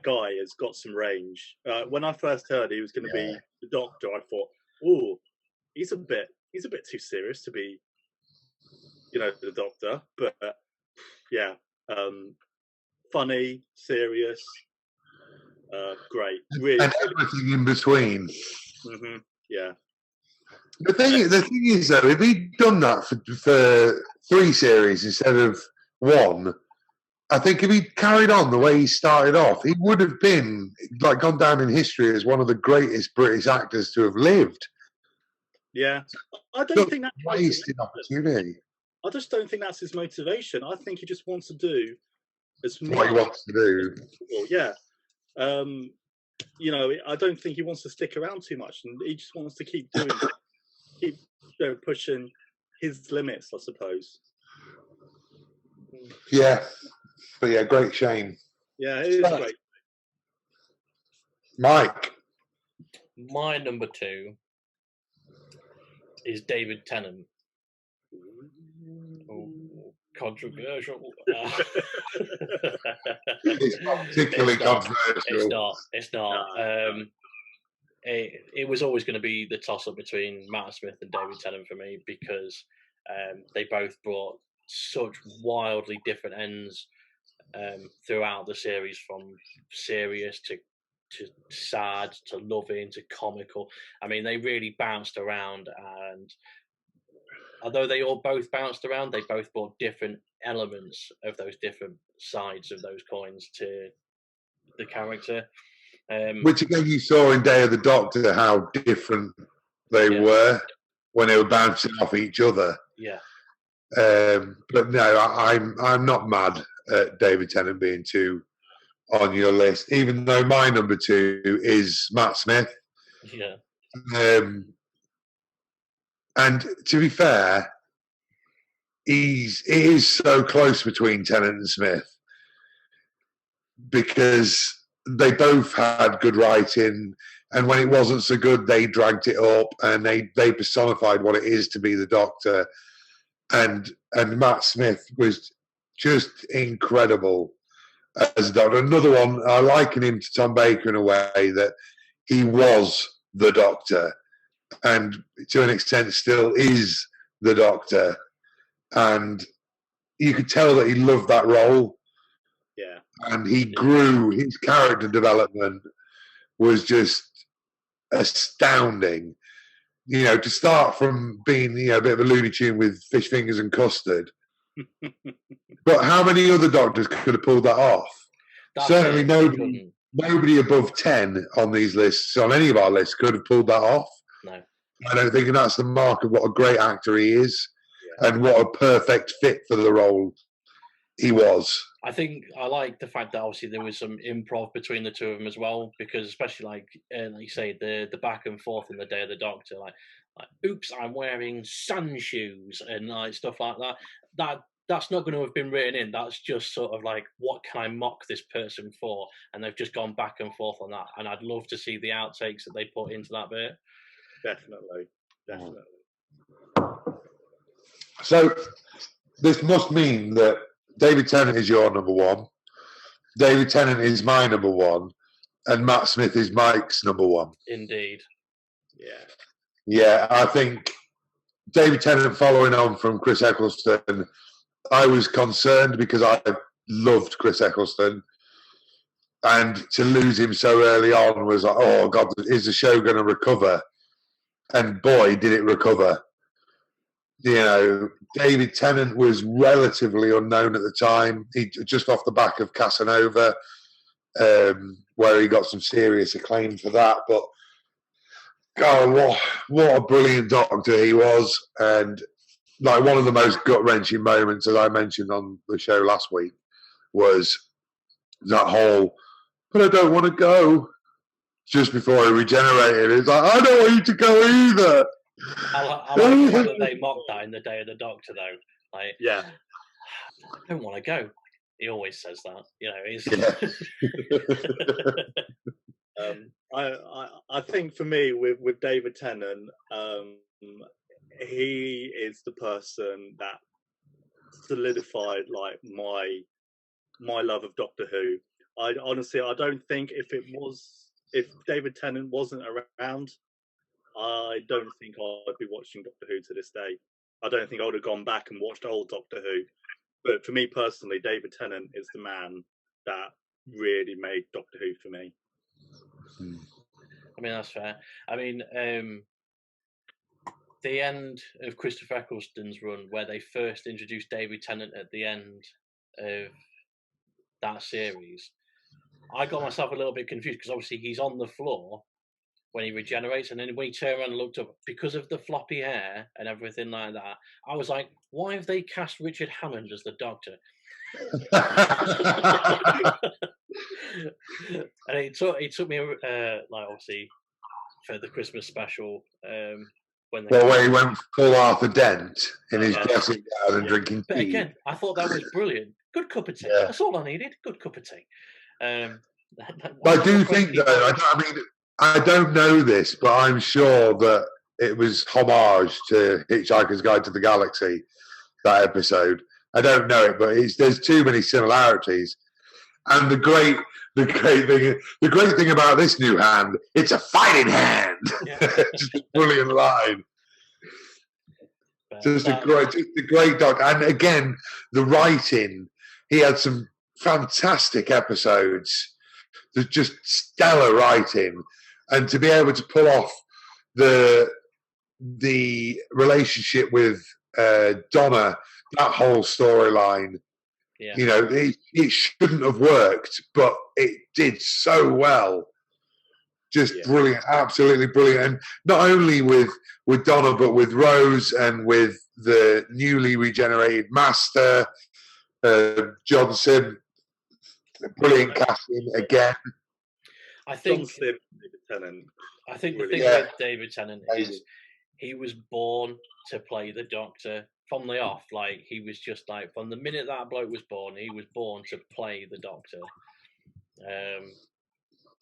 guy has got some range. When I first heard he was going to be the Doctor, I thought, oh, he's a bit too serious to be, the Doctor. But funny, serious, great, really, and everything in between. Mm-hmm. Yeah. The thing is, though, if he'd done that for 3 series instead of 1. I think if he'd carried on the way he started off, he would have been gone down in history as one of the greatest British actors to have lived. Yeah, I don't think that's wasted opportunity. I just don't think that's his motivation. I think he just wants to do what he wants to do. Yeah, I don't think he wants to stick around too much, and he just wants to keep doing, keep pushing his limits, I suppose. Yeah. But yeah, great shame. Yeah, it is great. Mike. My number 2 is David Tennant. Oh, controversial. It's not particularly controversial. It's not. It was always going to be the toss-up between Matt Smith and David Tennant for me because they both brought such wildly different ends throughout the series, from serious to sad to loving to comical. I mean, they really bounced around, and although they all both bounced around, they both brought different elements of those different sides of those coins to the character. Which again you saw in Day of the Doctor, how different they were when they were bouncing off each other. Yeah. But no, I'm not mad at David Tennant being 2 on your list, even though my number 2 is Matt Smith. Yeah. And to be fair, it is so close between Tennant and Smith because they both had good writing, and when it wasn't so good, they dragged it up and they personified what it is to be the Doctor. And Matt Smith was just incredible as a Doctor. Another one, I liken him to Tom Baker in a way that he was the Doctor, and to an extent still is the Doctor, and you could tell that he loved that role. Yeah. And he grew. His character development was just astounding. To start from being a bit of a Looney Tune with fish fingers and custard. But how many other Doctors could have pulled that off? Certainly nobody above 10 on these lists, on any of our lists, could have pulled that off. No. I don't think that's the mark of what a great actor he is, and what a perfect fit for the role he was. I think I like the fact that obviously there was some improv between the two of them as well, because especially like you say, the back and forth in the Day of the Doctor, like oops, I'm wearing sun shoes and like stuff like that. That's not going to have been written in. That's just sort of like, what can I mock this person for? And they've just gone back and forth on that. And I'd love to see the outtakes that they put into that bit. Definitely. So this must mean that David Tennant is your number one, David Tennant is my number one, and Matt Smith is Mike's number one. Indeed. Yeah, I think David Tennant, following on from Chris Eccleston, I was concerned because I loved Chris Eccleston, and to lose him so early on was like, oh God, is the show going to recover? And boy, did it recover. David Tennant was relatively unknown at the time. He just off the back of Casanova, where he got some serious acclaim for that. But God, what a brilliant Doctor he was, and like one of the most gut-wrenching moments, as I mentioned on the show last week, was that whole, but I don't want to go, just before he regenerated. It's like, I don't want you to go either. I like the fact that they mocked that in the Day of the Doctor, though. Like, yeah, I don't want to go. He always says that. He's... I think for me with David Tennant, he is the person that solidified like my love of Doctor Who. I don't think if David Tennant wasn't around, I don't think I'd be watching Doctor Who to this day. I don't think I would have gone back and watched old Doctor Who. But for me personally, David Tennant is the man that really made Doctor Who for me. I mean, that's fair. I mean, the end of Christopher Eccleston's run, where they first introduced David Tennant at the end of that series, I got myself a little bit confused because obviously he's on the floor when he regenerates, and then when he turned around and looked up, because of the floppy hair and everything like that, I was like, why have they cast Richard Hammond as the Doctor? And it took me like obviously for the Christmas special when he went full Arthur Dent in his dressing gown and drinking tea. But again, I thought that was brilliant. Good cup of tea. Yeah. That's all I needed. Good cup of tea. I do think that I don't know this, but I'm sure that it was homage to Hitchhiker's Guide to the Galaxy, that episode. I don't know it, but there's too many similarities. And the great thing about this new hand, it's a fighting hand. Yeah. Just a brilliant line. Just a great Doctor. And again, the writing, he had some fantastic episodes. There's just stellar writing. And to be able to pull off the relationship with Donna, that whole storyline, it shouldn't have worked, but it did so well. Just brilliant, absolutely brilliant. And not only with Donna, but with Rose and with the newly regenerated Master, Johnson. Brilliant casting again. I think David Tennant. I think the thing with David Tennant is he was born to play the Doctor from the off. Like, he was just like, from the minute that bloke was born, he was born to play the Doctor.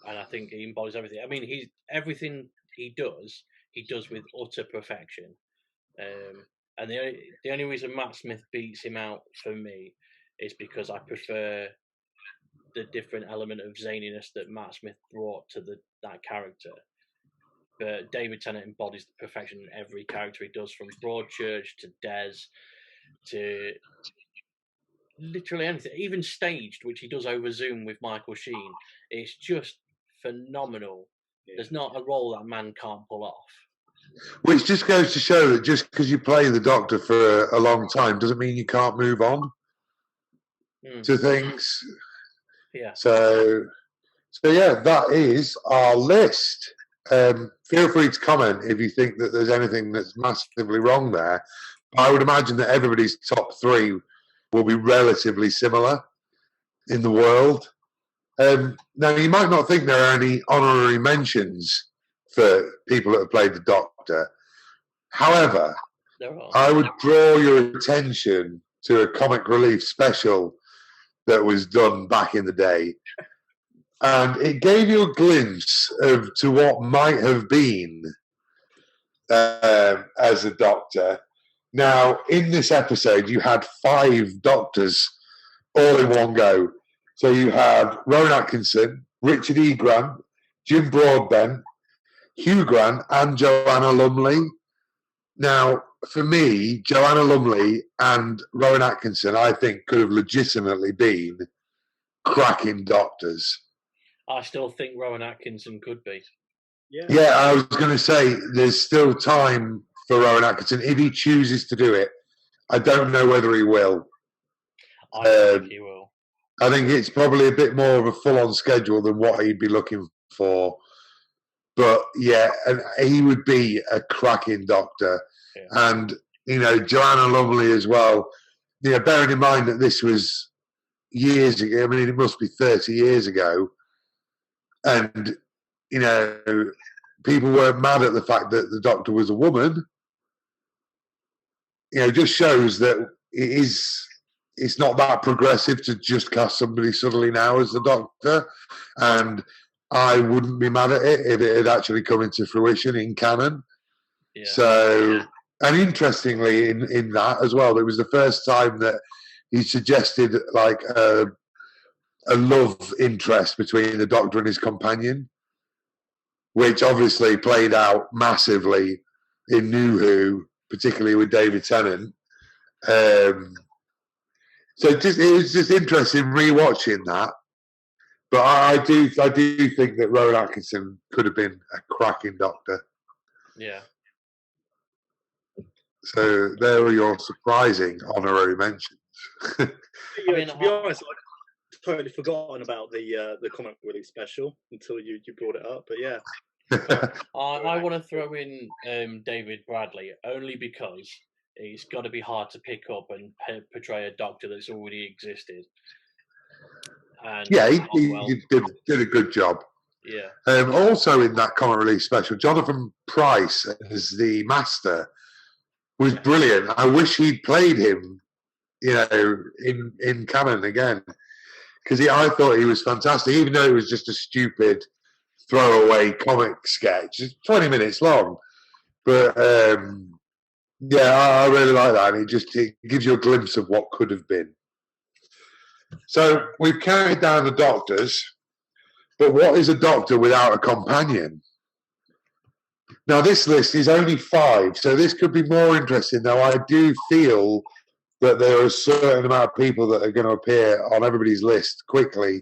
And I think he embodies everything. I mean, everything he does with utter perfection. And the only reason Matt Smith beats him out for me is because I prefer the different element of zaniness that Matt Smith brought to that character. But David Tennant embodies the perfection in every character he does, from Broadchurch to Des to literally anything, even Staged, which he does over Zoom with Michael Sheen. It's just phenomenal. Yeah. There's not a role that man can't pull off. Which just goes to show that just because you play the Doctor for a long time doesn't mean you can't move on to things. Yeah. So yeah, that is our list. Feel free to comment if you think that there's anything that's massively wrong there. I would imagine that everybody's top 3 will be relatively similar in the world. Now, you might not think there are any honorary mentions for people that have played the Doctor. However, I would draw your attention to a comic relief special that was done back in the day. And it gave you a glimpse to what might have been as a Doctor. Now, in this episode, you had 5 Doctors all in one go. So you had Rowan Atkinson, Richard E. Grant, Jim Broadbent, Hugh Grant, and Joanna Lumley. Now, for me, Joanna Lumley and Rowan Atkinson, I think, could have legitimately been cracking Doctors. I still think Rowan Atkinson could be. Yeah, I was going to say there's still time for Rowan Atkinson if he chooses to do it. I don't know whether he will. I think he will. I think it's probably a bit more of a full-on schedule than what he'd be looking for. But yeah, and he would be a cracking Doctor. Yeah. And, Joanna Lumley as well. Bearing in mind that this was years ago, I mean, it must be 30 years ago. And, people weren't mad at the fact that the Doctor was a woman. It just shows that it's not that progressive to just cast somebody suddenly now as the Doctor. And I wouldn't be mad at it if it had actually come into fruition in canon. Yeah. So, and interestingly in that as well, it was the first time that he suggested like a love interest between the Doctor and his companion, which obviously played out massively in New Who, particularly with David Tennant. So it was just interesting rewatching that. But I do think that Rowan Atkinson could have been a cracking Doctor. Yeah. So there were your surprising honorary mentions. To be honest, I'd totally forgotten about the comic relief special until you brought it up. But yeah. I want to throw in David Bradley only because it's got to be hard to pick up and portray a Doctor that's already existed. And yeah, he did a good job. Yeah. Also in that comic relief special, Jonathan Pryce as the Master was brilliant. I wish he'd played him, in canon again, because I thought he was fantastic, even though it was just a stupid throwaway comic sketch. It's 20 minutes long, but yeah, I really like that. And it gives you a glimpse of what could have been. So we've carried down the Doctors, but what is a Doctor without a companion? Now, this list is only 5, so this could be more interesting, though I do feel that there are a certain amount of people that are going to appear on everybody's list quickly,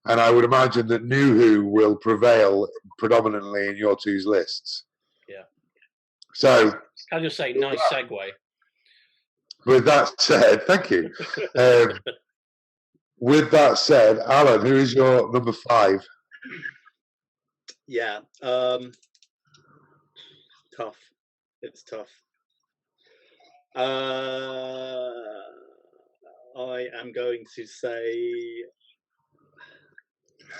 and I would imagine that New Who will prevail predominantly in your two's lists. Yeah. So... Can I just say, nice segue. With that said, thank you. With that said, Alan, who is your number 5? Yeah. Tough. It's tough. I am going to say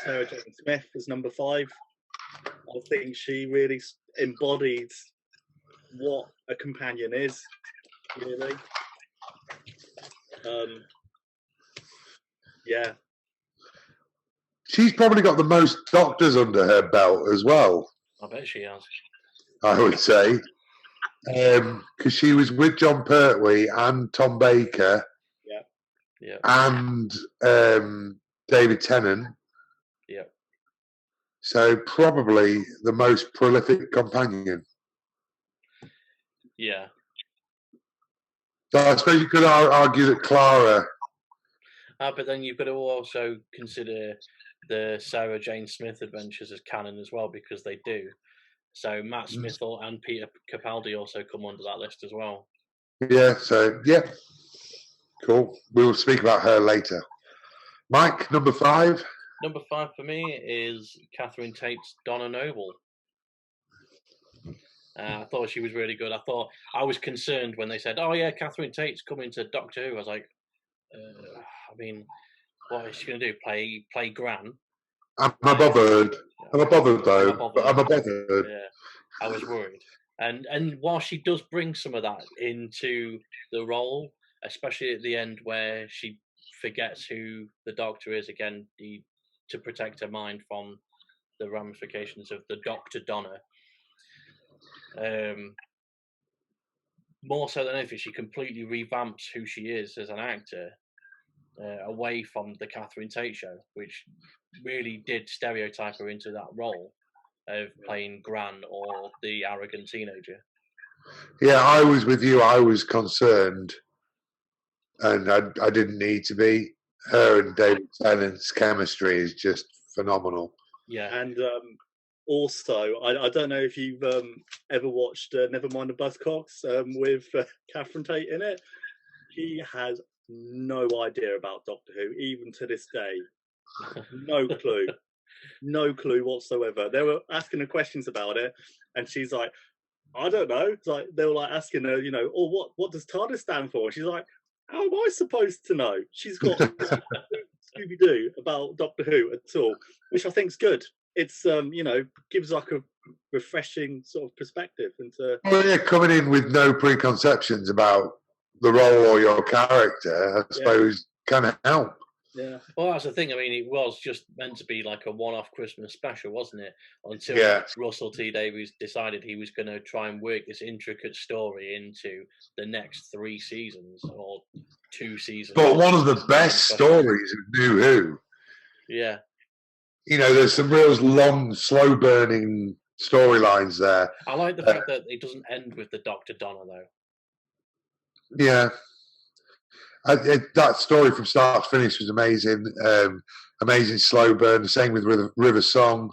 Sarah Jane Smith is number 5. I think she really embodied what a companion is, really. Yeah. She's probably got the most Doctors under her belt as well. I bet she has. I would say. Because she was with John Pertwee and Tom Baker. Yeah. And David Tennant. Yeah. So probably the most prolific companion. Yeah. So I suppose you could argue that Clara. But then you've got to also consider the Sarah Jane Smith adventures as canon as well, because they do. So Matt Smithell and Peter Capaldi also come under that list as well. Yeah, so yeah. Cool. We will speak about her later. Mike, number 5. Number 5 for me is Catherine Tate's Donna Noble. I thought she was really good. I was concerned when they said, "Oh yeah, Catherine Tate's coming to Doctor Who." I was like, I mean, what is she going to do? Play Gran? I'm not bothered. I'm not bothered though. I'm not bothered. Yeah, I was worried. And while she does bring some of that into the role, especially at the end where she forgets who the Doctor is again, to protect her mind from the ramifications of the Dr. Donna. More so than anything, she completely revamps who she is as an actor, away from the Catherine Tate show, which really did stereotype her into that role of playing Gran or the arrogant teenager. Yeah, I was with you. I was concerned, and I didn't need to be. Her and David Tennant's chemistry is just phenomenal. Yeah, and also, I don't know if you've ever watched Nevermind the Buzzcocks with Catherine Tate in it. He has no idea about Doctor Who, even to this day. No clue. No clue whatsoever. They were asking her questions about it, and she's like, I don't know. It's like they were like asking her, oh, what does TARDIS stand for? And she's like, how am I supposed to know? She's got Scooby-Doo about Doctor Who at all, which I think is good. It's gives like a refreshing sort of perspective into. Well, yeah, coming in with no preconceptions about the role or your character, I suppose, can help. Yeah. Well, that's the thing. I mean, it was just meant to be like a one-off Christmas special, wasn't it? Until Russell T Davies decided he was going to try and work this intricate story into the next 3 seasons or 2 seasons. But one of the best stories of New Who. Yeah. There's some real long, slow-burning storylines there. I like the fact that it doesn't end with the Dr. Donna, though. Yeah. That story from start to finish was amazing. Amazing slow burn. The same with River Song.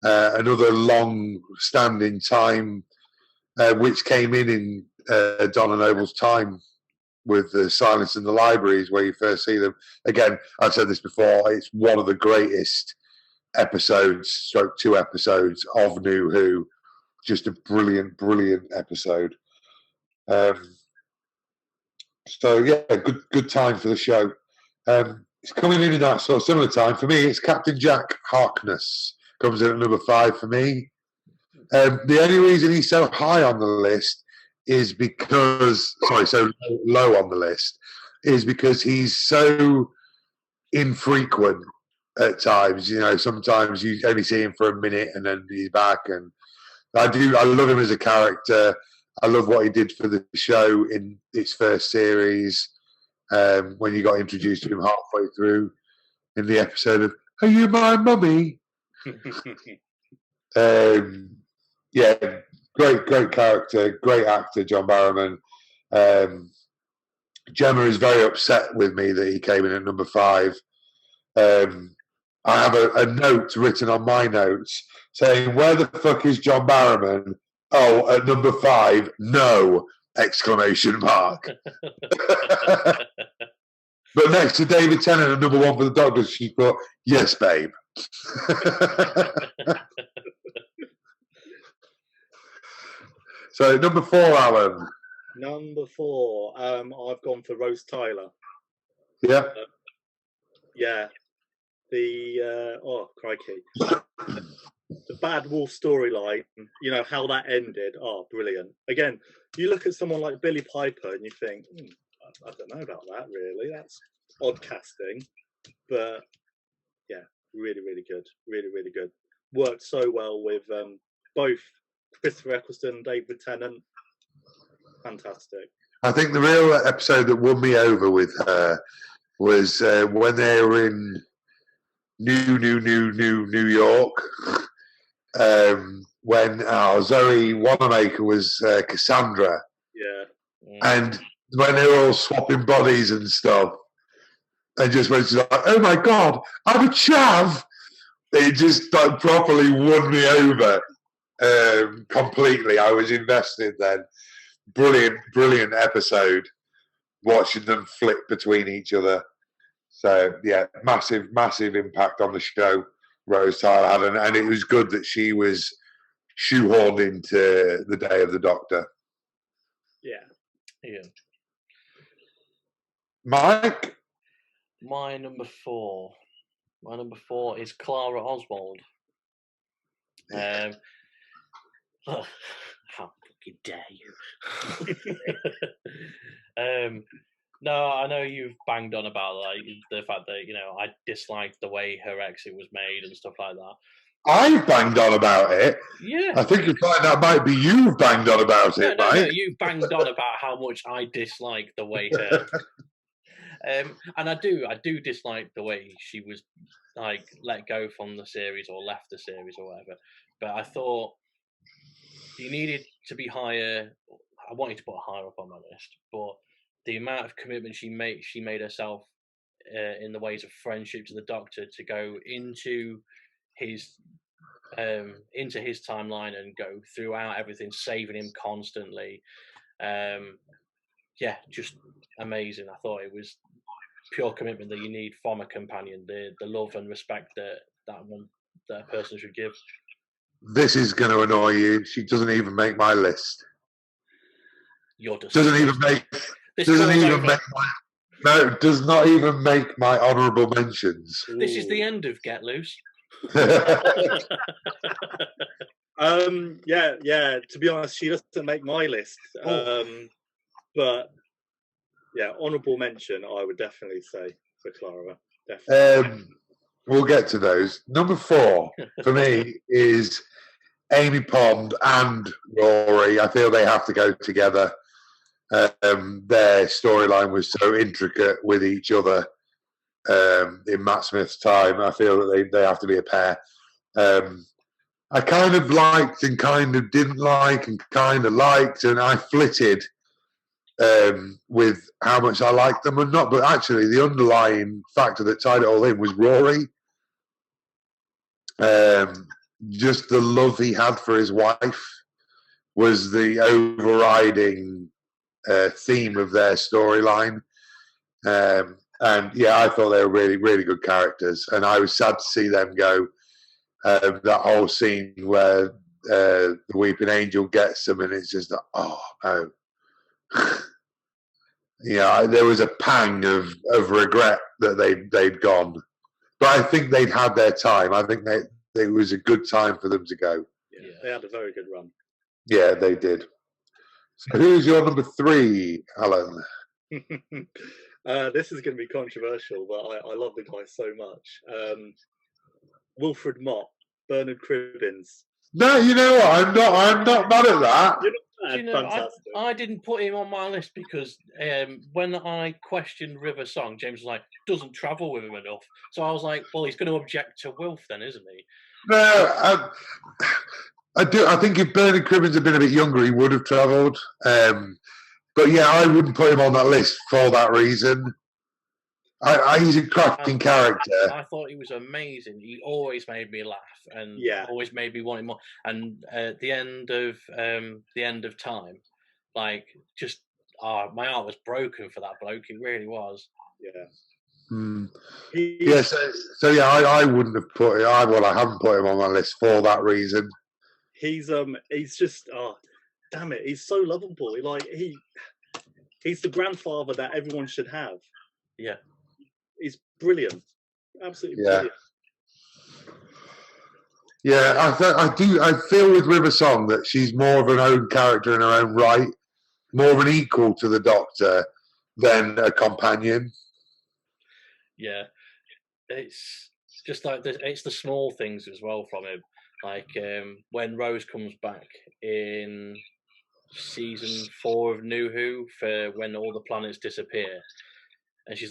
Another long-standing time, which came in Donna Noble's time with the Silence in the Libraries, where you first see them. Again, I've said this before, it's one of the greatest episodes, 2 episodes of New Who. Just a brilliant, brilliant episode. So yeah, good time for the show. It's coming in that sort of similar time for me. It's Captain Jack Harkness comes in at number 5 for me. The only reason he's so high on the list is because so low on the list is because he's so infrequent at times. Sometimes you only see him for a minute and then he's back. And I love him as a character. I love what he did for the show in its first series, when you got introduced to him halfway through in the episode of "Are You My Mummy?" Yeah, great character, great actor, John Barrowman. Gemma is very upset with me that he came in at number 5. I have a note written on my notes saying, "Where the fuck is John Barrowman? Oh, at number 5, no! !" But next to David Tennant at number 1 for the Doctor, she put, "Yes, babe." So number 4, Alan. Number 4, I've gone for Rose Tyler. Yeah. Yeah. The crikey. The Bad Wolf storyline, how that ended. Oh, brilliant. Again, you look at someone like Billy Piper and you think, I don't know about that, really. That's odd casting. But, yeah, really, really good. Really, really good. Worked so well with both Christopher Eccleston and David Tennant. Fantastic. I think the real episode that won me over with her was when they were in New York. When Zoe Wanamaker was Cassandra, and when they were all swapping bodies and stuff, and just when she's like, "Oh my god, I'm a chav," it just like properly won me over completely. I was invested then. Brilliant episode. Watching them flip between each other. So yeah, massive impact on the show. Rose Tyler had, and it was good that she was shoehorned into the Day of the Doctor. Yeah. Mike? My number four is Clara Oswald. How fucking dare you? No, I know you've banged on about like the fact that I disliked the way her exit was made and stuff like that. I banged on about it. Yeah. I think you find that might be you've banged on about it, Mike. No, you've banged on about how much I dislike the way her. And I do dislike the way she was like let go from the series or left the series or whatever. But I thought you needed to be higher. I wanted to put her higher up on my list, but the amount of commitment she made herself in the ways of friendship to the Doctor to go into his timeline and go throughout everything, saving him constantly. Just amazing. I thought it was pure commitment that you need from a companion, the love and respect that a person should give. This is going to annoy you. She doesn't even make my list. You're just does not even make my honourable mentions. This is the end of Get Loose. To be honest, she doesn't make my list. But yeah, honourable mention, I would definitely say for Clara. Definitely. We'll get to those. Number 4 for me is Amy Pond and Rory. I feel they have to go together. Their storyline was so intricate with each other in Matt Smith's time. I feel that they have to be a pair. I kind of liked and kind of didn't like and kind of liked, and I flitted with how much I liked them and not. But actually, the underlying factor that tied it all in was Rory. Just the love he had for his wife was the overriding theme of their storyline. And yeah, I thought they were really, really good characters. And I was sad to see them go. That whole scene where the Weeping Angel gets them, and it's just oh no. There was a pang of regret that they'd gone. But I think they'd had their time. I think it was a good time for them to go. Yeah, they had a very good run. Yeah, they did. So who's your number 3, Alan? This is going to be controversial, but I love the guy so much. Wilfred Mott, Bernard Cribbins. No, you know what? I'm not mad at that. Fantastic. I didn't put him on my list because when I questioned River Song, James was like, doesn't travel with him enough. So I was like, well, he's going to object to Wilf then, isn't he? No, I do. I think if Bernard Cribbins had been a bit younger, he would have travelled. But yeah, I wouldn't put him on that list for that reason. He's a cracking character. I thought he was amazing. He always made me laugh and always made me want him more. And at the end of time, like just my heart was broken for that bloke. It really was. Yeah. So yeah, I wouldn't have put it. I haven't put him on my list for that reason. He's just damn it, he's so lovable. He's the grandfather that everyone should have. Yeah. He's brilliant. Absolutely brilliant. Yeah, I feel with River Song that she's more of an own character in her own right, more of an equal to the Doctor than a companion. Yeah. It's just like it's the small things as well from him. Like when Rose comes back in season 4 of New Who for when all the planets disappear. And she's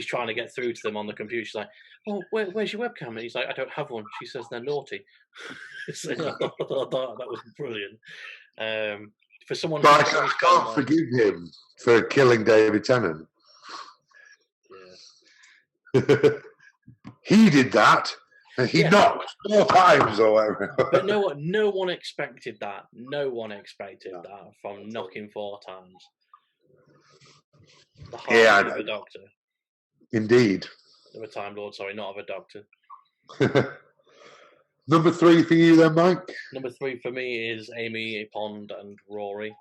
trying to get through to them on the computer. She's like, "Oh, where's your webcam?" And he's like, "I don't have one." She says they're naughty. So I thought that was brilliant. For someone But who's I always can't felt like, forgive him for killing David Tennant. yeah. He did that. And he Yeah. knocked 4 times or whatever. But no one expected that. No one expected that from knocking 4 times. The heart of a Doctor. Indeed. Of a Time Lord, sorry, not of a Doctor. Number 3 for you then, Mike? Number 3 for me is Amy Pond and Rory.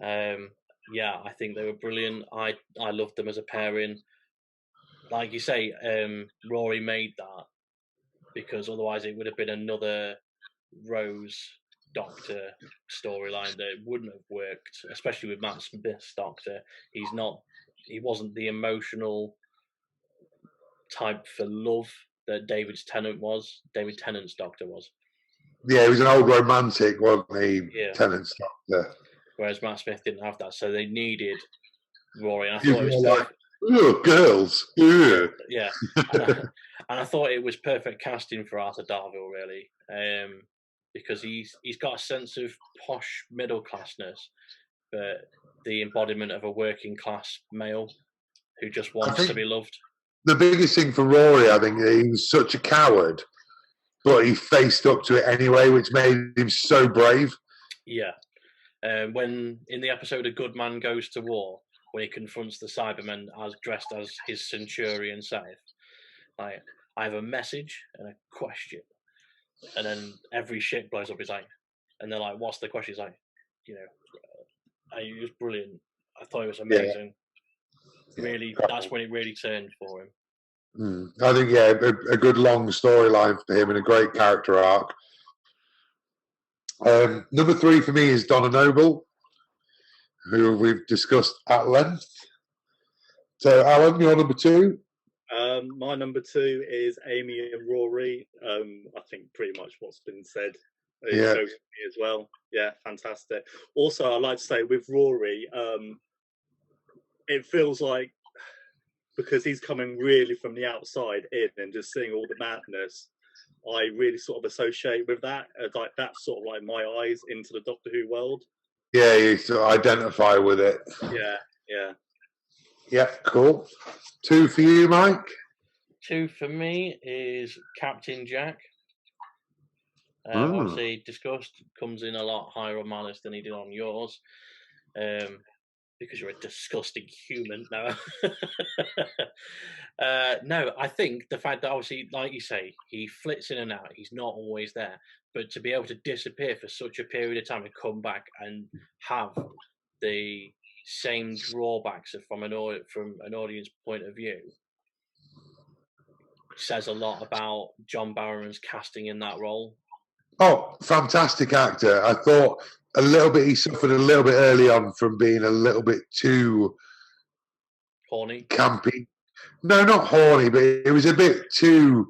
Yeah, I think they were brilliant. I loved them as a pairing. Like you say, Rory made that because otherwise it would have been another Rose Doctor storyline that wouldn't have worked, especially with Matt Smith's Doctor. He wasn't the emotional type for love that David Tennant's Doctor was. Yeah, he was an old romantic, wasn't he? Yeah. Tennant's Doctor. Whereas Matt Smith didn't have that, so they needed Rory. And I He thought it was was like, "Ooh, girls. Ooh." yeah. And I thought it was perfect casting for Arthur Darvill, really, because he's got a sense of posh middle classness, but the embodiment of a working class male who just wants to be loved. The biggest thing for Rory, I think, he was such a coward, but he faced up to it anyway, which made him so brave. Yeah. When in the episode A Good Man Goes to War, when he confronts the Cybermen as dressed as his Centurion self, like, I have a message and a question, and then every shit blows up. He's like, and they're like, "What's the question?" He's like, it was brilliant. I thought it was amazing. Yeah. Really, that's when it really turned for him. I think, yeah, a good long storyline for him and a great character arc. Number 3 for me is Donna Noble, who we've discussed at length. So, Alan, your number 2? My number 2 is Amy and Rory. I think pretty much what's been said is me as well. Yeah, fantastic. Also, I'd like to say with Rory, it feels like, because he's coming really from the outside in and just seeing all the madness, I really sort of associate with that. Like that's sort of like my eyes into the Doctor Who world. Yeah, you sort of identify with it. Yeah, cool. 2 for you, Mike? 2 for me is Captain Jack. Obviously discussed, comes in a lot higher on my list than he did on yours. Because you're a disgusting human. No. No, I think the fact that obviously, like you say, he flits in and out, he's not always there. But to be able to disappear for such a period of time and come back and have the same drawbacks from an audience point of view says a lot about John Barrowman's casting in that role. Oh, fantastic actor. I thought he suffered a little bit early on from being a little bit too horny, campy. No, not horny, but it was a bit too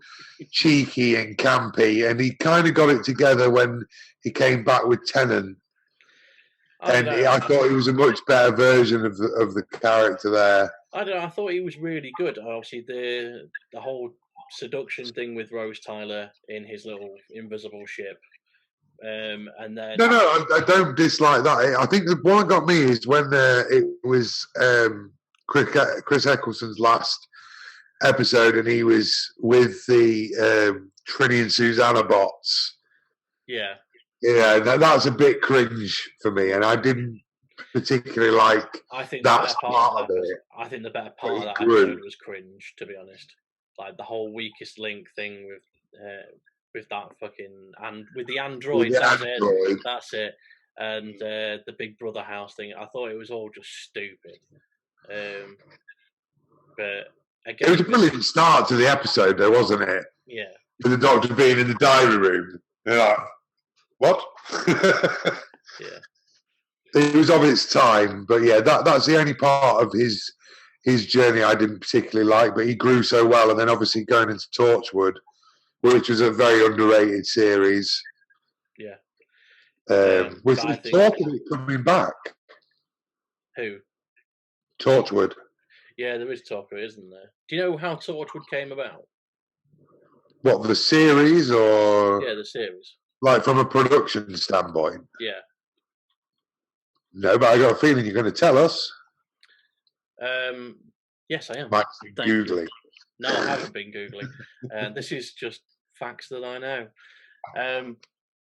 cheeky and campy, and he kind of got it together when he came back with Tennant. I thought he was a much better version of the character there. I don't know. I thought he was really good. Obviously, the whole seduction thing with Rose Tyler in his little invisible ship. And then no, I don't dislike that. I think the one that got me is when it was Chris Eccleston's last episode, and he was with the Trini and Susanna bots. Yeah, that's a bit cringe for me, and I didn't particularly like. I think that part of it. I think the better part of that episode was cringe, to be honest. Like the whole weakest link thing with that fucking and with the androids. That's it. And the Big Brother house thing. I thought it was all just stupid. But again, it was a brilliant start to the episode, though, wasn't it? Yeah. With the Doctor being in the diary room. You're like, what? Yeah. It was of its time, but yeah, that's the only part of his journey I didn't particularly like, but he grew so well, and then obviously going into Torchwood, which was a very underrated series. Yeah. With talk of it coming back. Who? Torchwood. Yeah, there is talk of it, isn't there? Do you know how Torchwood came about? What, the series or Yeah, the series. like from a production standpoint? Yeah. No, but I got a feeling you're going to tell us. Yes, I am. Mike's been Thank you. Googling. No, I haven't been Googling. This is just facts that I know.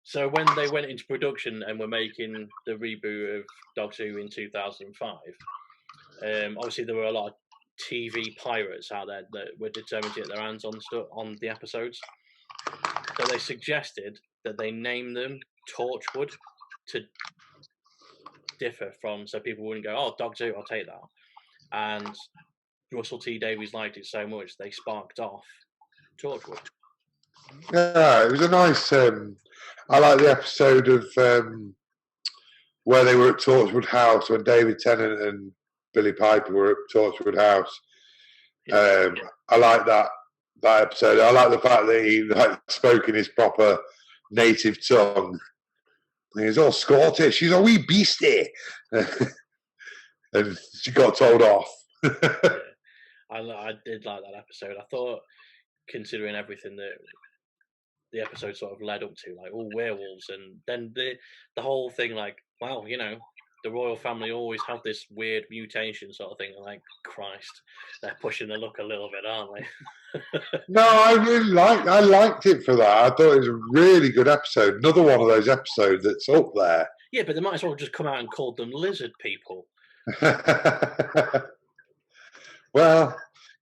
So when they went into production and were making the reboot of Doctor Who in 2005, obviously there were a lot of TV pirates out there that were determined to get their hands on the episodes. So they suggested that they name them Torchwood to differ from, so people wouldn't go, "Oh, Doctor Who, I'll take that." And Russell T Davies liked it so much they sparked off Torchwood. Yeah, it was a nice. I like the episode of where they were at Torchwood House when David Tennant and Billy Piper were at Torchwood House. I like that episode. I like the fact that he spoke in his proper native tongue. He's all Scottish. She's a wee beastie, and she got told off. I did like that episode. I thought, considering everything that the episode sort of led up to, like all werewolves, and then the whole thing, like, wow, the royal family always have this weird mutation sort of thing. Like, Christ, they're pushing the luck a little bit, aren't they? No, I liked it for that. I thought it was a really good episode. Another one of those episodes that's up there. Yeah, but they might as well just come out and call them lizard people. Well,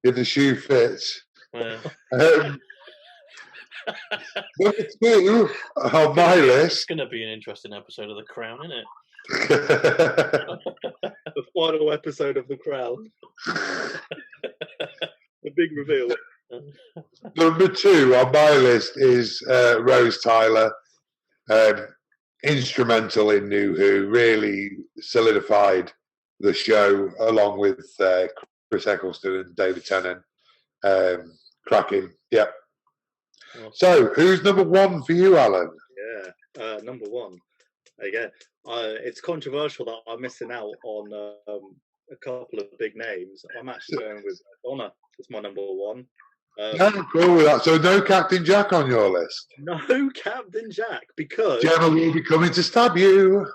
if the shoe fits. Number 2 on my list. It's going to be an interesting episode of The Crown, isn't it? The final episode of The Crown. The big reveal. Number 2 on my list is Rose Tyler. Instrumental in New Who, really solidified the show along with Chris Eccleston and David Tennant. Cracking, yep. So, who's number 1 for you, Alan? Yeah, number 1. Again, it's controversial that I'm missing out on a couple of big names. I'm actually going with Donna. It's my number 1. Yeah, cool with that. So, no Captain Jack on your list? No Captain Jack, because Gemma will be coming to stab you.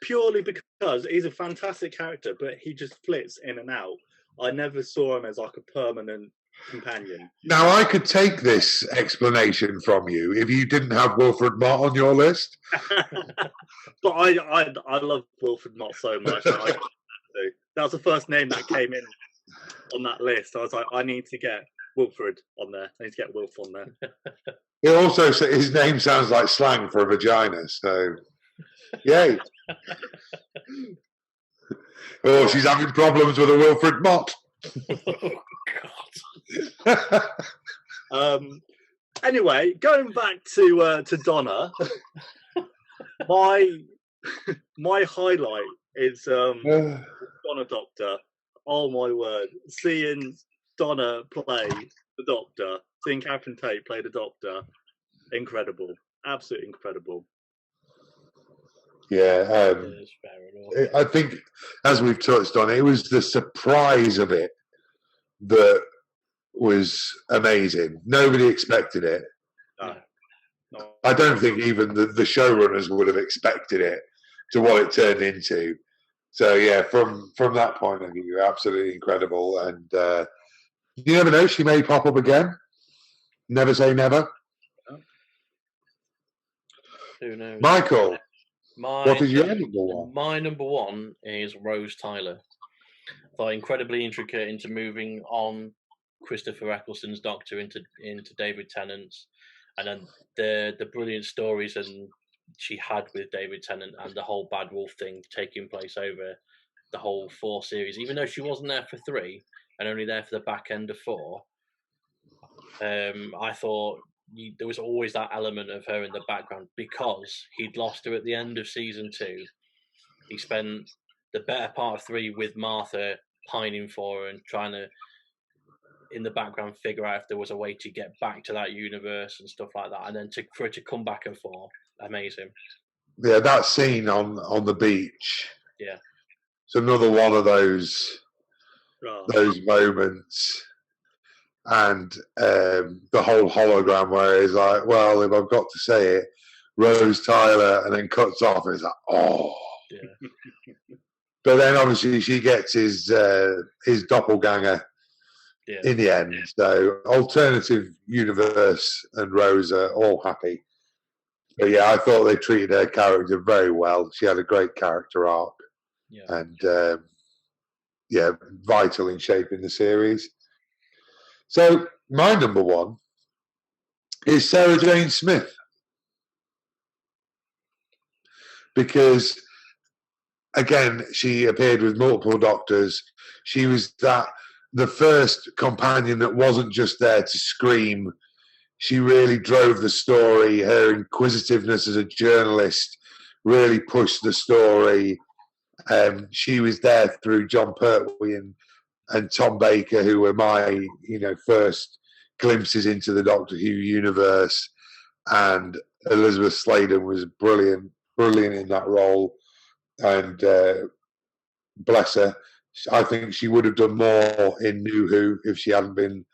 Purely because he's a fantastic character, but he just flits in and out. I never saw him as like a permanent companion. Now, I could take this explanation from you if you didn't have Wilfred Mott on your list. But I love Wilfred Mott so much. That was the first name that came in on that list. I was like, I need to get Wilfred on there. I need to get Wilf on there. It also, his name sounds like slang for a vagina, so yay. Oh, she's having problems with a Wilfred Mott. Oh, God. Anyway, going back to Donna, my highlight is Donna Doctor. Oh my word! Seeing Donna play the Doctor, seeing Catherine Tate play the Doctor, incredible, absolutely incredible. Yeah, I think, as we've touched on, it was the surprise of it that was amazing. Nobody expected it. No. I don't think even the showrunners would have expected it to what it turned into. So yeah, from that point of view, absolutely incredible. And you never know, she may pop up again. Never say never. Who knows? Michael, what is your number 1? My number 1 is Rose Tyler. I thought incredibly intricate into moving on Christopher Eccleston's Doctor into David Tennant's, and then the brilliant stories and she had with David Tennant and the whole Bad Wolf thing taking place over the whole 4 series, even though she wasn't there for 3 and only there for the back end of 4. I thought there was always that element of her in the background because he'd lost her at the end of season 2. He spent the better part of 3 with Martha pining for her and trying to, in the background, figure out if there was a way to get back to that universe and stuff like that. And then for it to come back and 4, amazing. Yeah, that scene on the beach. Yeah, it's another one of those moments. and the whole hologram where he's like, well, if I've got to say it, Rose Tyler, and then cuts off, and it's like, oh. Yeah. But then obviously she gets his doppelganger in the end. So alternative universe and Rose are all happy. But yeah, I thought they treated her character very well. She had a great character arc, and vital in shaping the series. So my number one is Sarah Jane Smith, because again, she appeared with multiple Doctors. She was the first companion that wasn't just there to scream. She really drove the story. Her inquisitiveness as a journalist really pushed the story. She was there through John Pertwee and Tom Baker, who were my first glimpses into the Doctor Who universe. And Elizabeth Sladen was brilliant in that role. And bless her, I think she would have done more in New Who if she hadn't been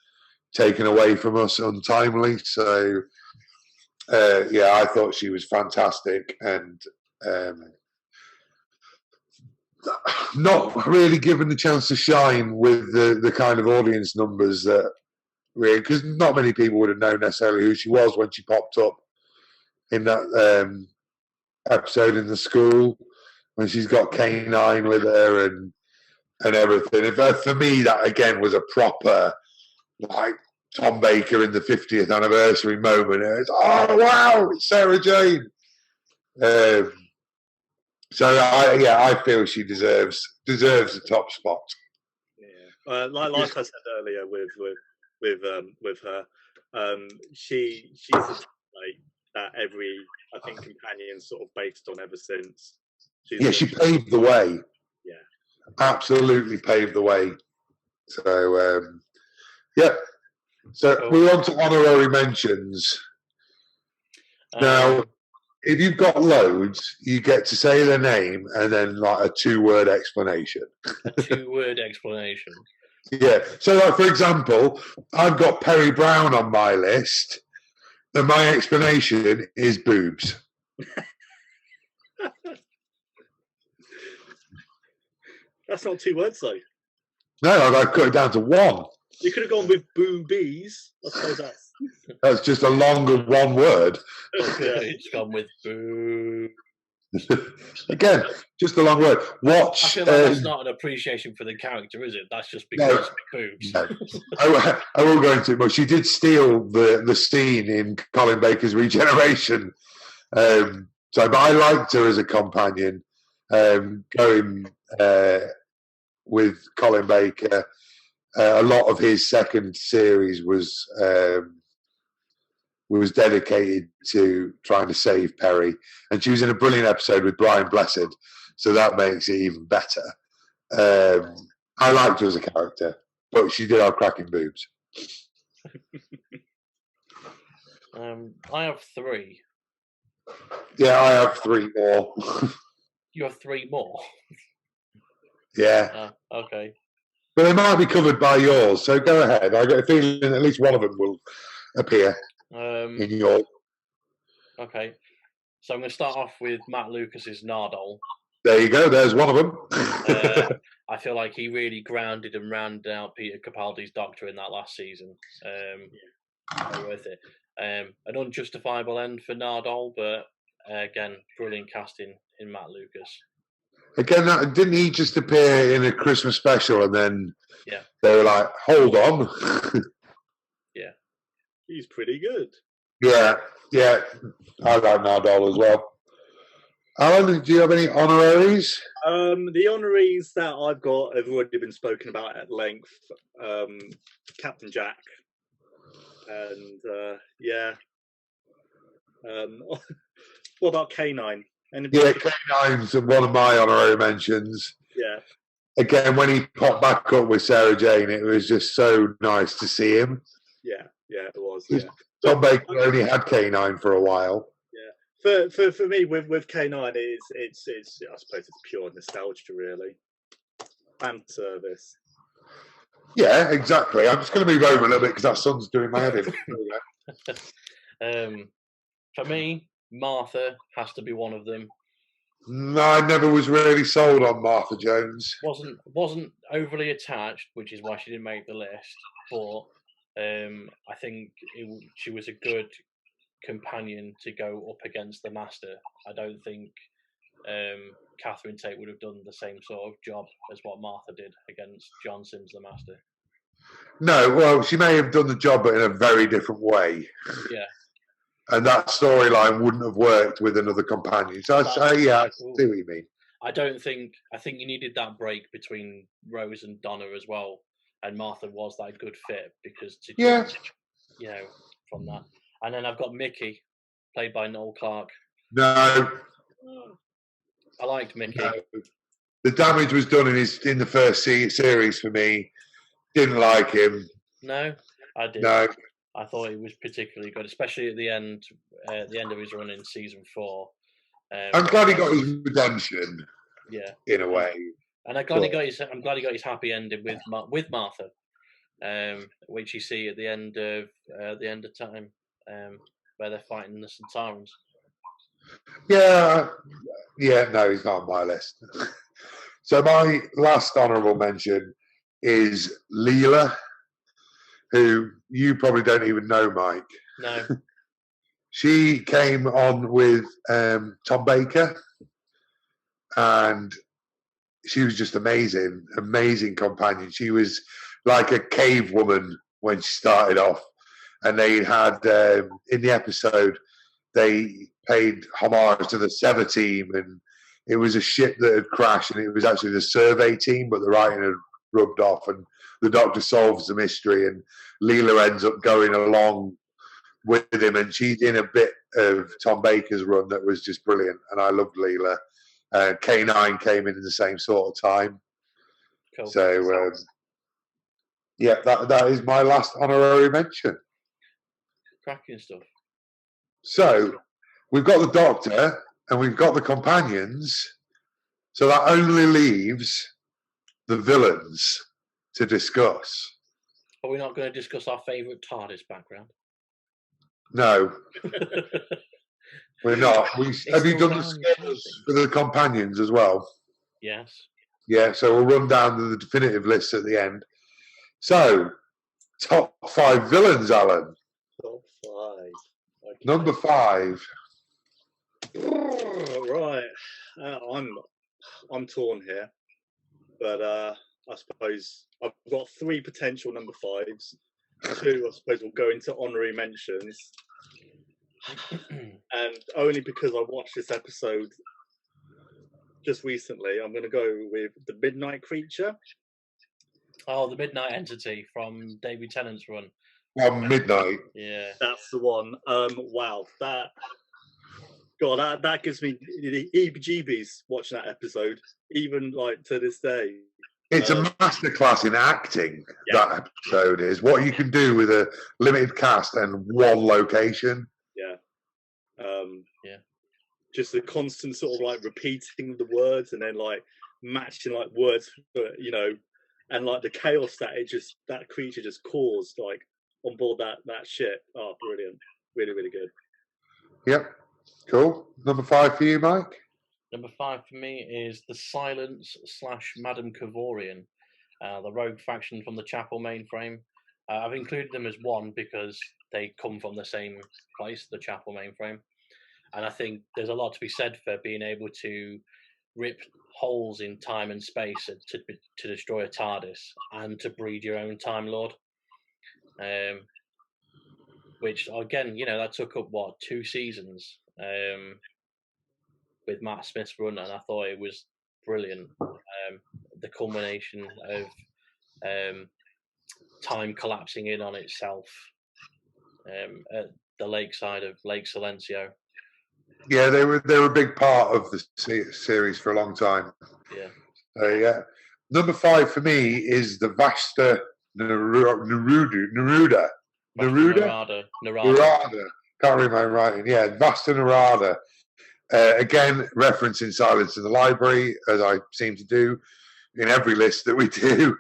taken away from us untimely. So I thought she was fantastic, and not really given the chance to shine with the kind of audience numbers that because not many people would have known necessarily who she was when she popped up in that episode in the school when she's got K9 with her and everything. For me, that again was a proper like Tom Baker in the 50th anniversary moment. It's wow, it's Sarah Jane. So I feel she deserves the top spot. Yeah, like I said earlier with her, she's a template that every companion sort of based on ever since. She paved the way. Yeah, absolutely paved the way. So So we're on to honorary mentions. Now, if you've got loads, you get to say their name and then like a 2-word explanation. A 2-word explanation. Yeah. So, like for example, I've got Perry Brown on my list, and my explanation is boobs. That's not 2 words, though. No, I've cut it down to 1. You could have gone with boobies. I suppose that's just a longer 1 word. It's gone with boo. Again, just a long word. Watch. I feel like that's not an appreciation for the character, is it? That's just because boobs. No. I won't go into it much. She did steal the scene in Colin Baker's Regeneration. But I liked her as a companion. Going with Colin Baker, a lot of his second series was dedicated to trying to save Perry, and she was in a brilliant episode with Brian Blessed, so that makes it even better. I liked her as a character, but she did have cracking boobs. I have 3. Yeah, I have 3 more. You have 3 more? Yeah. Okay. But they might be covered by yours, so go ahead. I got a feeling at least one of them will appear in yours. Okay. So I'm going to start off with Matt Lucas's Nardole. There you go. There's one of them. I feel like he really grounded and rounded out Peter Capaldi's Doctor in that last season. Worth it. An unjustifiable end for Nardole, but again, brilliant casting in Matt Lucas. Again, didn't he just appear in a Christmas special and then they were like, hold on? Yeah. He's pretty good. Yeah. I like Nardole as well. Alan, do you have any honoraries? The honoraries that I've got have already been spoken about at length. Captain Jack. And, what about K9? K9's one of my honorary mentions. Yeah. Again, when he popped back up with Sarah Jane, it was just so nice to see him. Yeah, it was. Yeah. Tom Baker only had K9 for a while. Yeah. For me, with K9, it's I suppose it's pure nostalgia, really. Fan service. Yeah, exactly. I'm just going to move over a little bit because that sun's doing my head in. There we go. For me, Martha has to be one of them. No, I never was really sold on Martha Jones. Wasn't overly attached, which is why she didn't make the list. But I think she was a good companion to go up against the Master. I don't think Catherine Tate would have done the same sort of job as what Martha did against John Sims, the Master. No, well, she may have done the job, but in a very different way. Yeah. And that storyline wouldn't have worked with another companion. So I see what you mean. I think you needed that break between Rose and Donna as well, and Martha was that good fit because from that. And then I've got Mickey, played by Noel Clarke. No, I liked Mickey. No. The damage was done in the first series for me. Didn't like him. No, I did. No. I thought he was particularly good, especially at the end of his run in season 4. I'm glad he got his redemption. Yeah, in a way. And I'm glad he got his happy ending with Martha, which you see at the end of time, where they're fighting the Centaurans. Yeah, no, he's not on my list. So my last honourable mention is Leela, who you probably don't even know, Mike. No. She came on with Tom Baker, and she was just amazing companion. She was like a cave woman when she started off, and they had in the episode they paid homage to the Sever team, and it was a ship that had crashed, and it was actually the survey team, but the writing had rubbed off, and the Doctor solves the mystery, and Leela ends up going along with him, and she's in a bit of Tom Baker's run that was just brilliant, and I loved Leela. K9 came in the same sort of time. Cool. So, that is my last honorary mention. Cracking stuff. So, we've got the Doctor and we've got the companions, so that only leaves the villains to discuss. Are we not going to discuss our favourite TARDIS background? No. We're not. Have you done the scales for the companions as well? Yes. Yeah, so we'll run down the definitive list at the end. So, top 5 villains, Alan. Top 5. Okay. Number 5. Right. I'm torn here, but I suppose I've got 3 potential number 5s. 2, I suppose, will go into honorary mentions. And only because I watched this episode just recently, I'm going to go with the Midnight Creature. Oh, the Midnight Entity from David Tennant's run. Midnight. Yeah, that's the one. Wow, that gives me the heebie-jeebies watching that episode, even like to this day. It's a masterclass in acting. Yeah. That episode is what you can do with a limited cast and one location. Yeah. Just the constant sort of like repeating the words and then like matching like words, and like the chaos that creature just caused like on board that ship. Oh, brilliant! Really, really good. Yep. Cool. Number 5 for you, Mike. Number 5 for me is the Silence / Madame Kavorian, the rogue faction from the Chapel mainframe. I've included them as one because they come from the same place, the Chapel mainframe. And I think there's a lot to be said for being able to rip holes in time and space to destroy a TARDIS and to breed your own Time Lord. Which, again, that took up, 2 seasons with Matt Smith's run, and I thought it was brilliant. The culmination of time collapsing in on itself at the lakeside of Lake Silencio. Yeah, they were a big part of the series for a long time. Yeah. Yeah. Number 5 for me is the Vashta Neruda. Narada. Can't read my writing. Yeah, Vashta Narada. Again, referencing Silence in the Library, as I seem to do in every list that we do.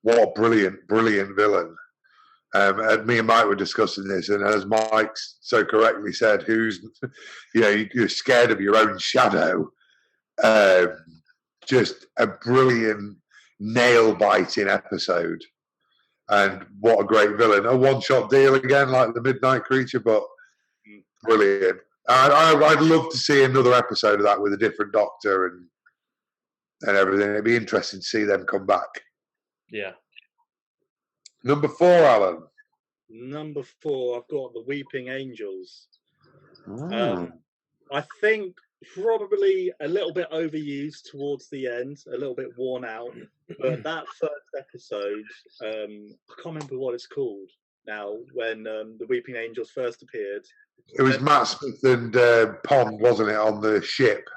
what a brilliant villain. And me and Mike were discussing this, and as Mike so correctly said, you're scared of your own shadow. Just a brilliant, nail-biting episode. And what a great villain. A one-shot deal again, like the Midnight Creature, but brilliant. I'd love to see another episode of that with a different Doctor and everything. It'd be interesting to see them come back. Yeah. Number 4, Alan. Number 4, I've got the Weeping Angels. Mm. I think probably a little bit overused towards the end, a little bit worn out. But that first episode, I can't remember what it's called now, when the Weeping Angels first appeared. It was Matt Smith and Pond, wasn't it, on the ship?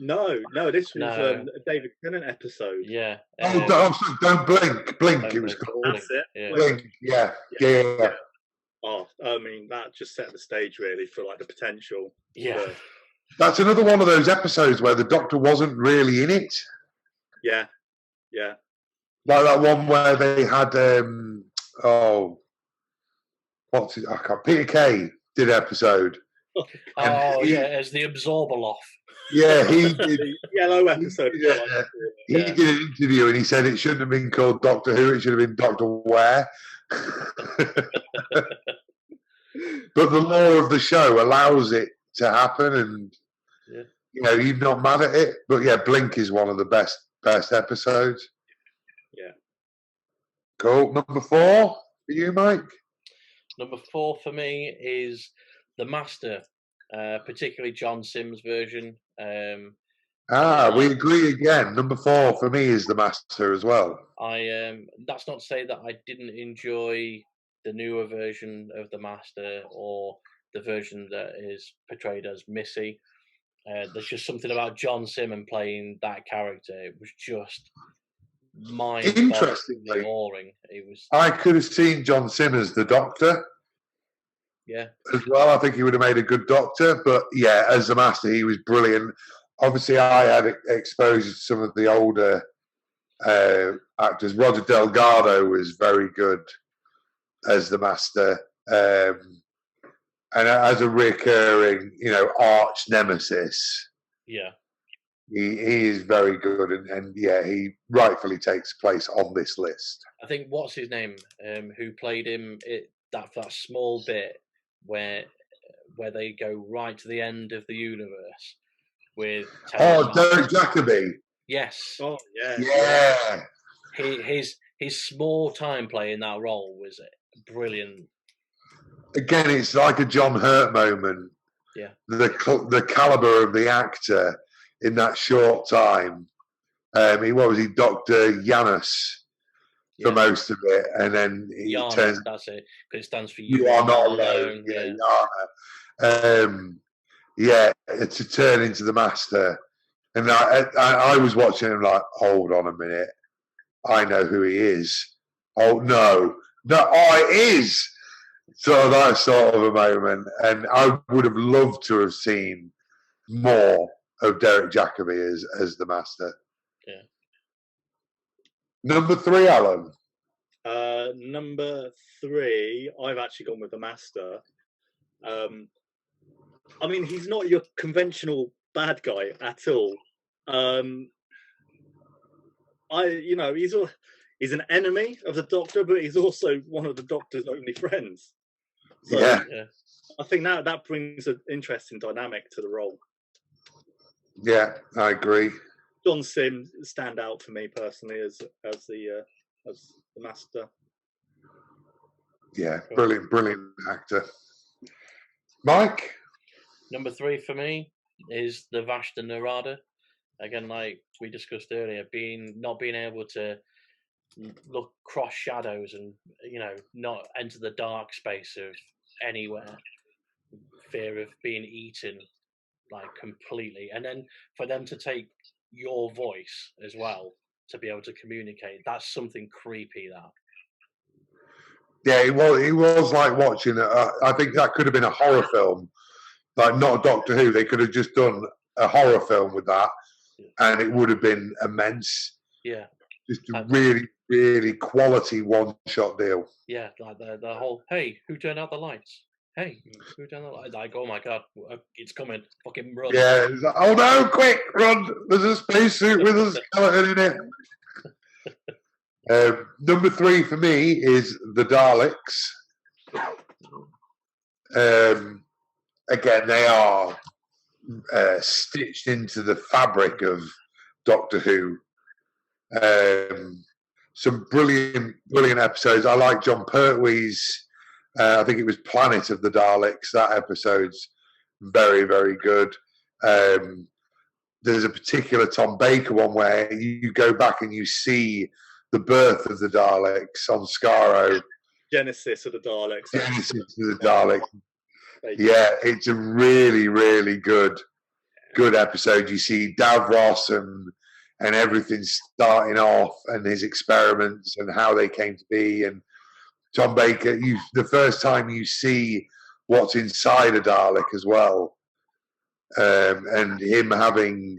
No, this was a David Tennant episode. Yeah. Don't blink. Blink, it was called. That's it. Yeah. Blink, yeah. Oh, I mean, that just set the stage, really, for, like, the potential. Yeah. That's another one of those episodes where the Doctor wasn't really in it. Yeah. Like that one where they had, Peter Kay did an episode. As the Absorbaloff. Yeah, he did. The yellow episode. He did an interview and he said it shouldn't have been called Doctor Who, it should have been Doctor Where. But the law of the show allows it to happen, and you're not mad at it. But yeah, Blink is one of the best episodes. Yeah. Cool. Number 4 for you, Mike? Number 4 for me is The Master, particularly John Sims' version. We agree again. Number 4 for me is The Master as well. That's not to say that I didn't enjoy the newer version of The Master or the version that is portrayed as Missy. There's just something about John Simmons playing that character. It was just interestingly boring. I could have seen John Simmons the Doctor. Yeah. As well, I think he would have made a good Doctor. But yeah, as the Master, he was brilliant. Obviously, I had exposure to some of the older actors. Roger Delgado was very good as the Master, and as a recurring, arch nemesis. Yeah, he is very good, and he rightfully takes place on this list. I think what's his name, who played him, that small bit where they go right to the end of the universe with. Derek Jacobi. Yes. Oh yeah. Yeah. His small time playing that role was brilliant. Again, it's like a John Hurt moment. Yeah. The caliber of the actor in that short time. What was he, Dr. Janus for most of it, and then he turns. That's it. Because it stands for You Are Not Alone. To turn into the Master, and I was watching him like, hold on a minute, I know who he is. Oh no, it is. So that sort of a moment, and I would have loved to have seen more of Derek Jacobi as the Master. Yeah. Number 3, Alan. Number 3, I've actually gone with the Master. I mean, he's not your conventional bad guy at all. He's an enemy of the Doctor, but he's also one of the Doctor's only friends. So, yeah. I think that brings an interesting dynamic to the role. Yeah, I agree. John Sims stand out for me personally as the Master. Yeah, brilliant actor. Mike? Number 3 for me is the Vashta Narada. Again, like we discussed earlier, not being able to look cross shadows and not enter the dark space of anywhere, fear of being eaten like completely, and then for them to take your voice as well to be able to communicate, that's something creepy. It was like watching I think that could have been a horror film, like not a Doctor Who. They could have just done a horror film with that, and it would have been immense. Yeah. Just a really, really quality one-shot deal. Yeah, like the whole, hey, who turned out the lights? Hey, who turned out the lights? Like, oh my god, it's coming. Fucking run. Yeah, it's like, oh no, quick, run. There's a spacesuit with a skeleton in it. Number 3 for me is the Daleks. Again, they are stitched into the fabric of Doctor Who. Some brilliant episodes. I like John Pertwee's. I think it was Planet of the Daleks. That episode's very, very good. There's a particular Tom Baker one where you go back and you see the birth of the Daleks on Skaro. Genesis of the Daleks. Genesis of the Daleks. Yeah, it's a really, really good episode. You see Davros and everything starting off, and his experiments and how they came to be. And Tom Baker, the first time you see what's inside a Dalek as well, and him having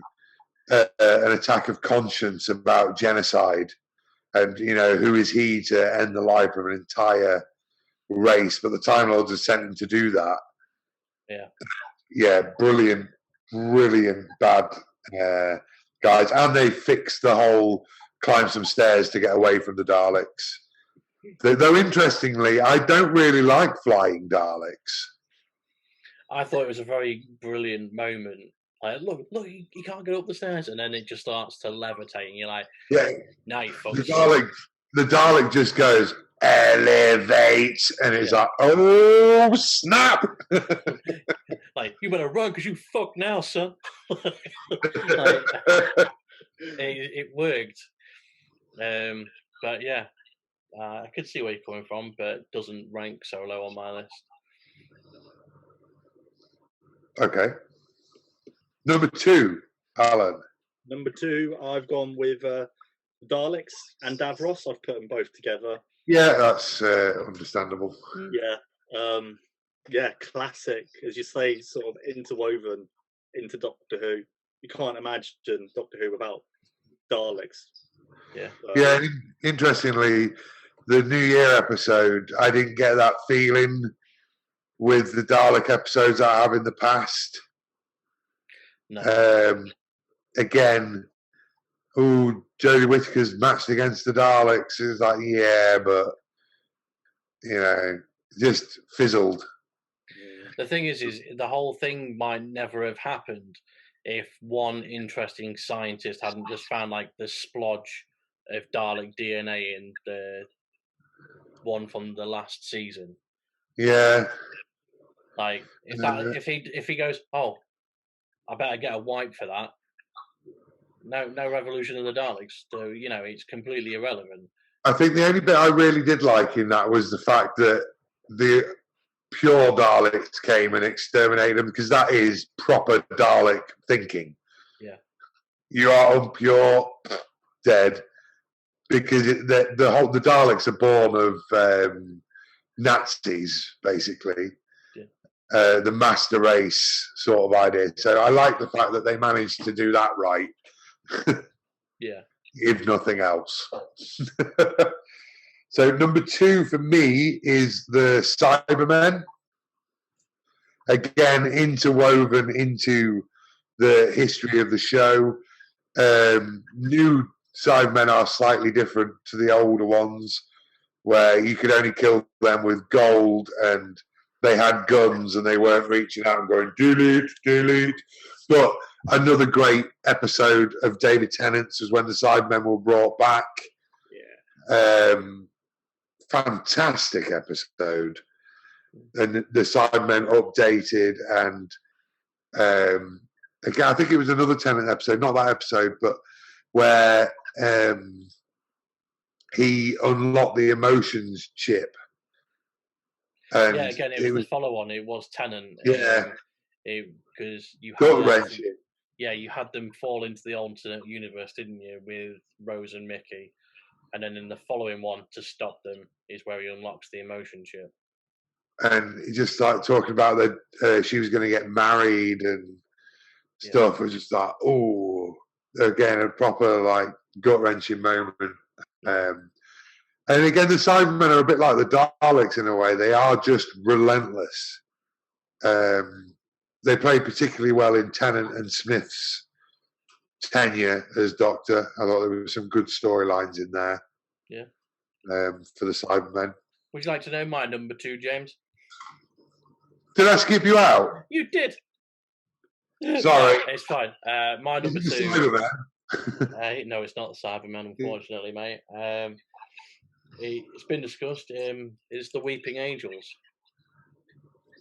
an attack of conscience about genocide, and who is he to end the life of an entire race? But the Time Lords have sent him to do that. Yeah, brilliant bad guys, and they fixed the whole climb some stairs to get away from the Daleks. Though interestingly, I don't really like flying Daleks. I thought it was a very brilliant moment. Like, look, you can't get up the stairs, and then it just starts to levitate, and you're like, yeah, now you fucked. The Dalek just goes elevate, and it's like, oh snap! Like, you better run because you fucked now, son. It worked, but yeah, I could see where you're coming from, but it doesn't rank so low on my list. Okay. Number 2, Alan. Number 2, I've gone with Daleks and Davros. I've put them both together. Yeah, that's understandable. Yeah, classic, as you say, sort of interwoven into Doctor Who. You can't imagine Doctor Who without Daleks. Yeah, interestingly, the New Year episode, I didn't get that feeling with the Dalek episodes I have in the past. No. Again, Jodie Whittaker's matched against the Daleks. It's like, yeah, but just fizzled. The thing is the whole thing might never have happened if one interesting scientist hadn't just found like the splodge of Dalek DNA in the one from the last season. Yeah. Like if he goes, oh, I better get a wipe for that. No revolution of the Daleks. So it's completely irrelevant. I think the only bit I really did like in that was the fact that the pure Daleks came and exterminated them, because that is proper Dalek thinking. Yeah. You are unpure, dead, because the Daleks are born of Nazis, basically. Yeah. The master race sort of idea. So I like the fact that they managed to do that right. Yeah. If nothing else. So number 2 for me is the Cybermen. Again, interwoven into the history of the show. New Cybermen are slightly different to the older ones, where you could only kill them with gold, and they had guns and they weren't reaching out and going, delete. But another great episode of David Tennant's was when the Cybermen were brought back. Yeah. Fantastic episode. And the Cybermen updated, and again, I think it was another Tennant episode, not that episode, but where he unlocked the emotions chip. And again, it was the follow-on. It was Tennant. Yeah. Because you had them fall into the alternate universe, didn't you, with Rose and Mickey, and then in the following one, to stop them, is where he unlocks the emotion chip. And he just started talking about that she was going to get married and stuff. It was just like, oh, again, a proper like gut wrenching moment. And again, the Cybermen are a bit like the Daleks in a way. They are just relentless. They played particularly well in Tennant and Smith's tenure as Doctor. I thought there were some good storylines in there. Yeah. For the Cybermen. Would you like to know my number 2, James? Did I skip you out? You did. Sorry. No, it's fine. My number 2. Cyberman? No, it's not the Cybermen, unfortunately, mate. It's been discussed. It's the Weeping Angels.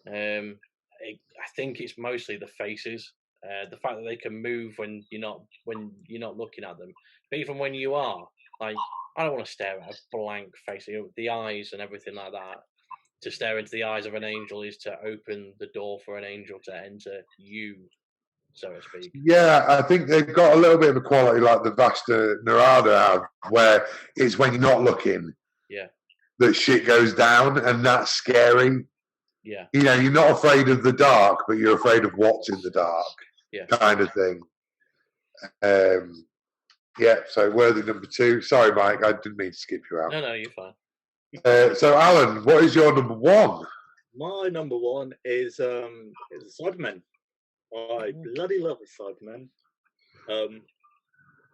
I think it's mostly the faces. The fact that they can move when you're not looking at them, but even when you are, like, I don't want to stare at a blank face. The eyes and everything like that. To stare into the eyes of an angel is to open the door for an angel to enter you, so to speak. Yeah, I think they've got a little bit of a quality like the Vasta Narada have, where it's when you're not looking, that shit goes down, and that's scary. Yeah, you're not afraid of the dark, but you're afraid of what's in the dark, kind of thing. So worthy number 2. Sorry, Mike, I didn't mean to skip you out. No, you're fine. So, Alan, what is your number 1? My number 1 is Cybermen. I bloody love the Cybermen.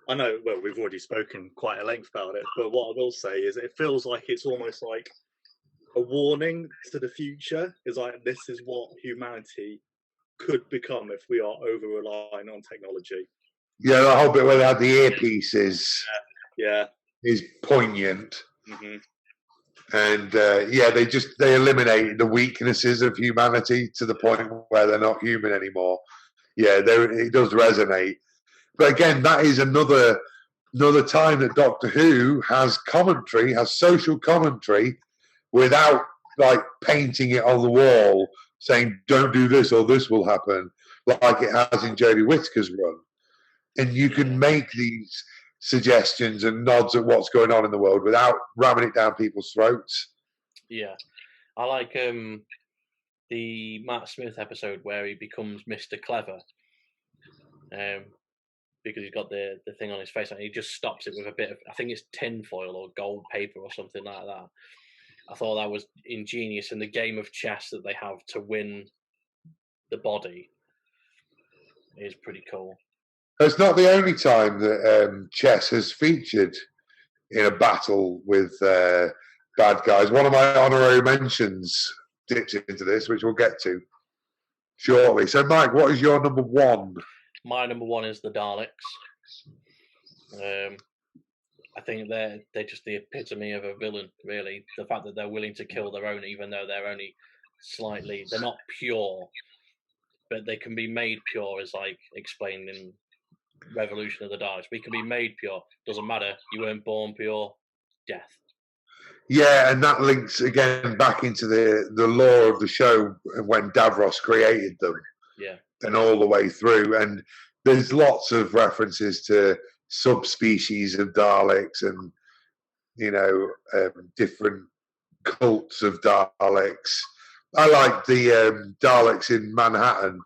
I know, well, we've already spoken quite at length about it, but what I will say is it feels like it's almost like a warning to the future. Is like, this is what humanity could become if we are over-relying on technology. Yeah, the whole bit where they had the earpieces is poignant. Mm-hmm. And they eliminate the weaknesses of humanity to the point where they're not human anymore. Yeah, it does resonate. But again, that is another time that Doctor Who has commentary, has social commentary, without like painting it on the wall, saying don't do this or this will happen, like it has in Jodie Whittaker's run. And you can make these suggestions and nods at what's going on in the world without ramming it down people's throats. Yeah, I like the Matt Smith episode where he becomes Mr. Clever, because he's got the thing on his face and he just stops it with a bit of, I think it's tinfoil or gold paper or something like that. I thought that was ingenious, in the game of chess that they have to win the body is pretty cool. It's not the only time that chess has featured in a battle with bad guys. One of my honorary mentions dips into this, which we'll get to shortly. So, Mike, what is your number 1? My number 1 is the Daleks. I think they're just the epitome of a villain, really. The fact that they're willing to kill their own, even though they're only slightly, they're not pure, but they can be made pure, as like explained in Revolution of the Daleks. We can be made pure. Doesn't matter. You weren't born pure. Death. Yeah, and that links again back into the lore of the show when Davros created them. Yeah. And all the way through. And there's lots of references to subspecies of Daleks and, different cults of Daleks. I like the Daleks in Manhattan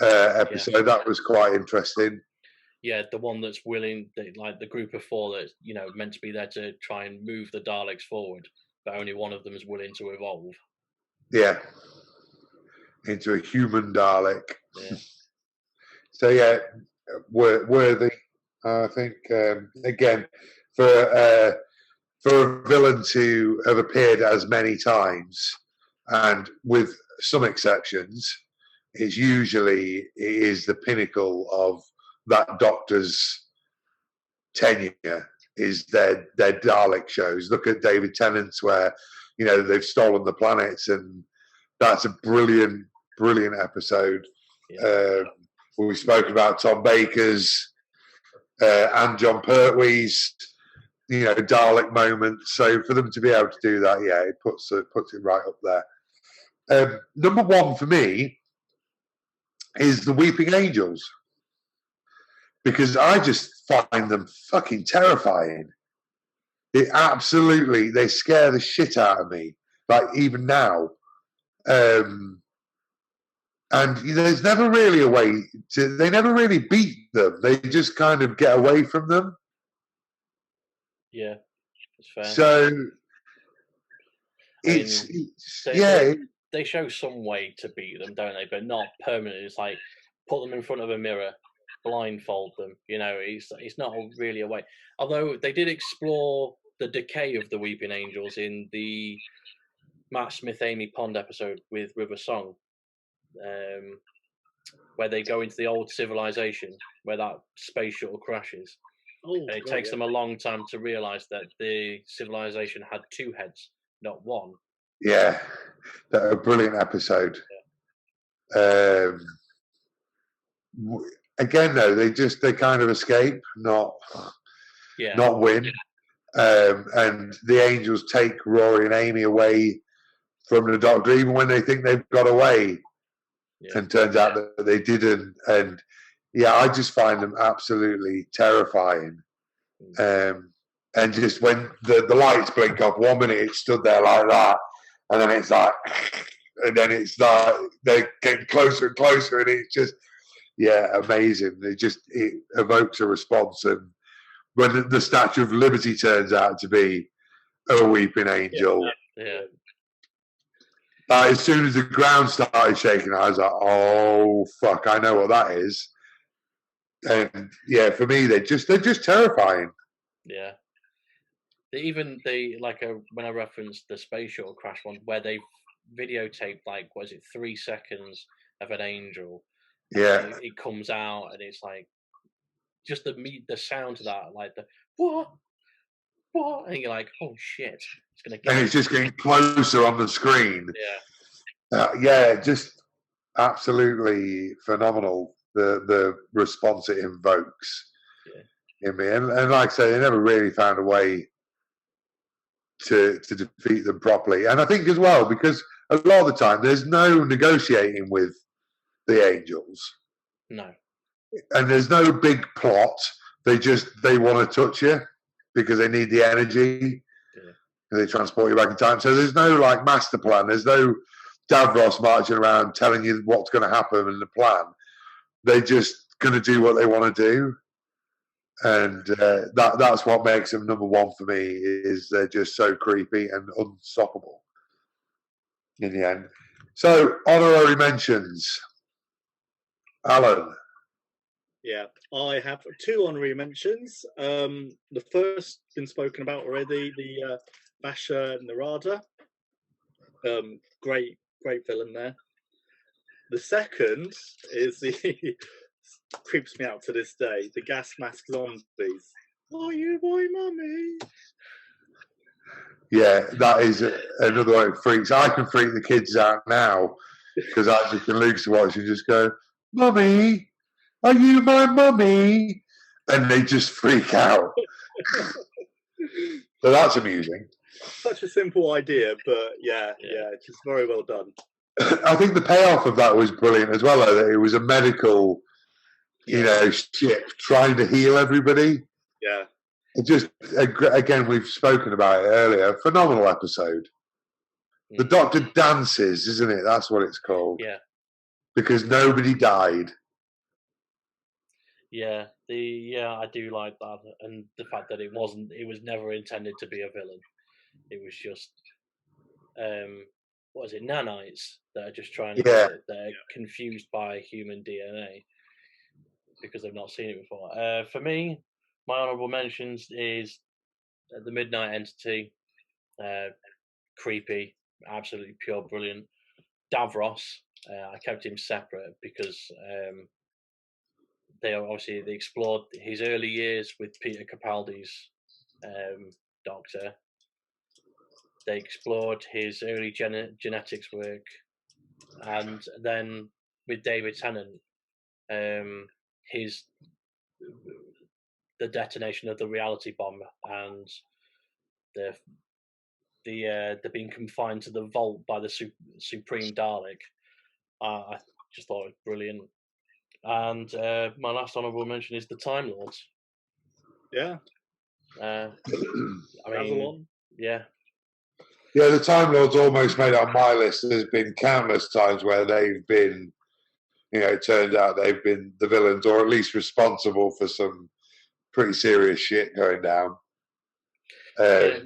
episode. Yeah. That was quite interesting. Yeah, the one that's willing, like the group of 4 that's, meant to be there to try and move the Daleks forward, but only one of them is willing to evolve. Yeah. Into a human Dalek. Yeah. So, yeah, worthy, I think. Again, for a villain to have appeared as many times, and with some exceptions, it is the pinnacle of that Doctor's tenure, is their Dalek shows. Look at David Tennant's, where they've stolen the planets, and that's a brilliant episode. Yeah. We've spoken about Tom Baker's and John Pertwee's Dalek moments. So for them to be able to do that, it puts it right up there. Number 1 for me is the Weeping Angels, because I just find them fucking terrifying. They scare the shit out of me, like even now. And there's never really a way they never really beat them. They just kind of get away from them. Yeah. It's fair. So I it's mean, they show some way to beat them, don't they? But not permanently. It's like put them in front of a mirror, blindfold them. It's not really a way. Although they did explore the decay of the Weeping Angels in the Matt Smith Amy Pond episode with River Song, where they go into the old civilization where that space shuttle crashes. And it takes them a long time to realize that the civilization had two heads, not one. Yeah, that a brilliant episode. Again, though, they kind of escape, not win. And the Angels take Rory and Amy away from the Doctor, even when they think they've got away. Yeah. And turns out that they didn't. And I just find them absolutely terrifying. And just when the lights blink off, 1 minute it stood there like that, and then it's like, and then it's like they're getting closer and closer, and it's just amazing. It evokes a response. And when the Statue of Liberty turns out to be a weeping angel, as soon as the ground started shaking, I was like, "Oh fuck, I know what that is." And for me, they're just terrifying. Yeah. Even when I referenced the space shuttle crash one, where they videotaped 3 seconds of an angel. Yeah. It comes out and it's like just the sound of that, like the what, and you're like, oh shit, it's gonna get. And it's just getting closer on the screen. Just absolutely phenomenal. The response it invokes in me, and like I say, they never really found a way to defeat them properly. And I think as well, because a lot of the time there's no negotiating with the Angels. No. And there's no big plot. They want to touch you because they need the energy. And they transport you back in time. So there's no master plan. There's no Davros marching around telling you what's going to happen and the plan. They're just going to do what they want to do. And that's what makes them number one for me, is they're just so creepy and unstoppable in the end. So, honorary mentions. Alan. Yeah, I have 2 honorary mentions. The first been spoken about already, the Basha Narada. Great villain there. The second is the creeps me out to this day, the gas mask zombies. Are you my mummy? Yeah, that is another one that freaks. I can freak the kids out now because I just can Luke's watch and just go, "Mummy, are you my mummy?" And they just freak out. So that's amusing. Such a simple idea, but just very well done. I think the payoff of that was brilliant as well, though, that it was a medical, ship trying to heal everybody. Yeah. It just, again, we've spoken about it earlier. Phenomenal episode. The Doctor dances, isn't it? That's what it's called. Yeah. Because nobody died. Yeah, I do like that, and the fact that it was never intended to be a villain. It was just, what is it, nanites that are just trying to get it. They're confused by human DNA because they've not seen it before. For me, my honourable mentions is the Midnight Entity, creepy, absolutely pure, brilliant. Davros, I kept him separate because they explored his early years with Peter Capaldi's Doctor. They explored his early genetics work, and then with David Tennant, the detonation of the reality bomb and the being confined to the vault by the Supreme Dalek. I just thought it was brilliant. And my last honourable mention is the Time Lords. Yeah. I mean, yeah. Yeah, the Time Lords almost made it on my list. There's been countless times where they've been, it turns out they've been the villains, or at least responsible for some pretty serious shit going down. So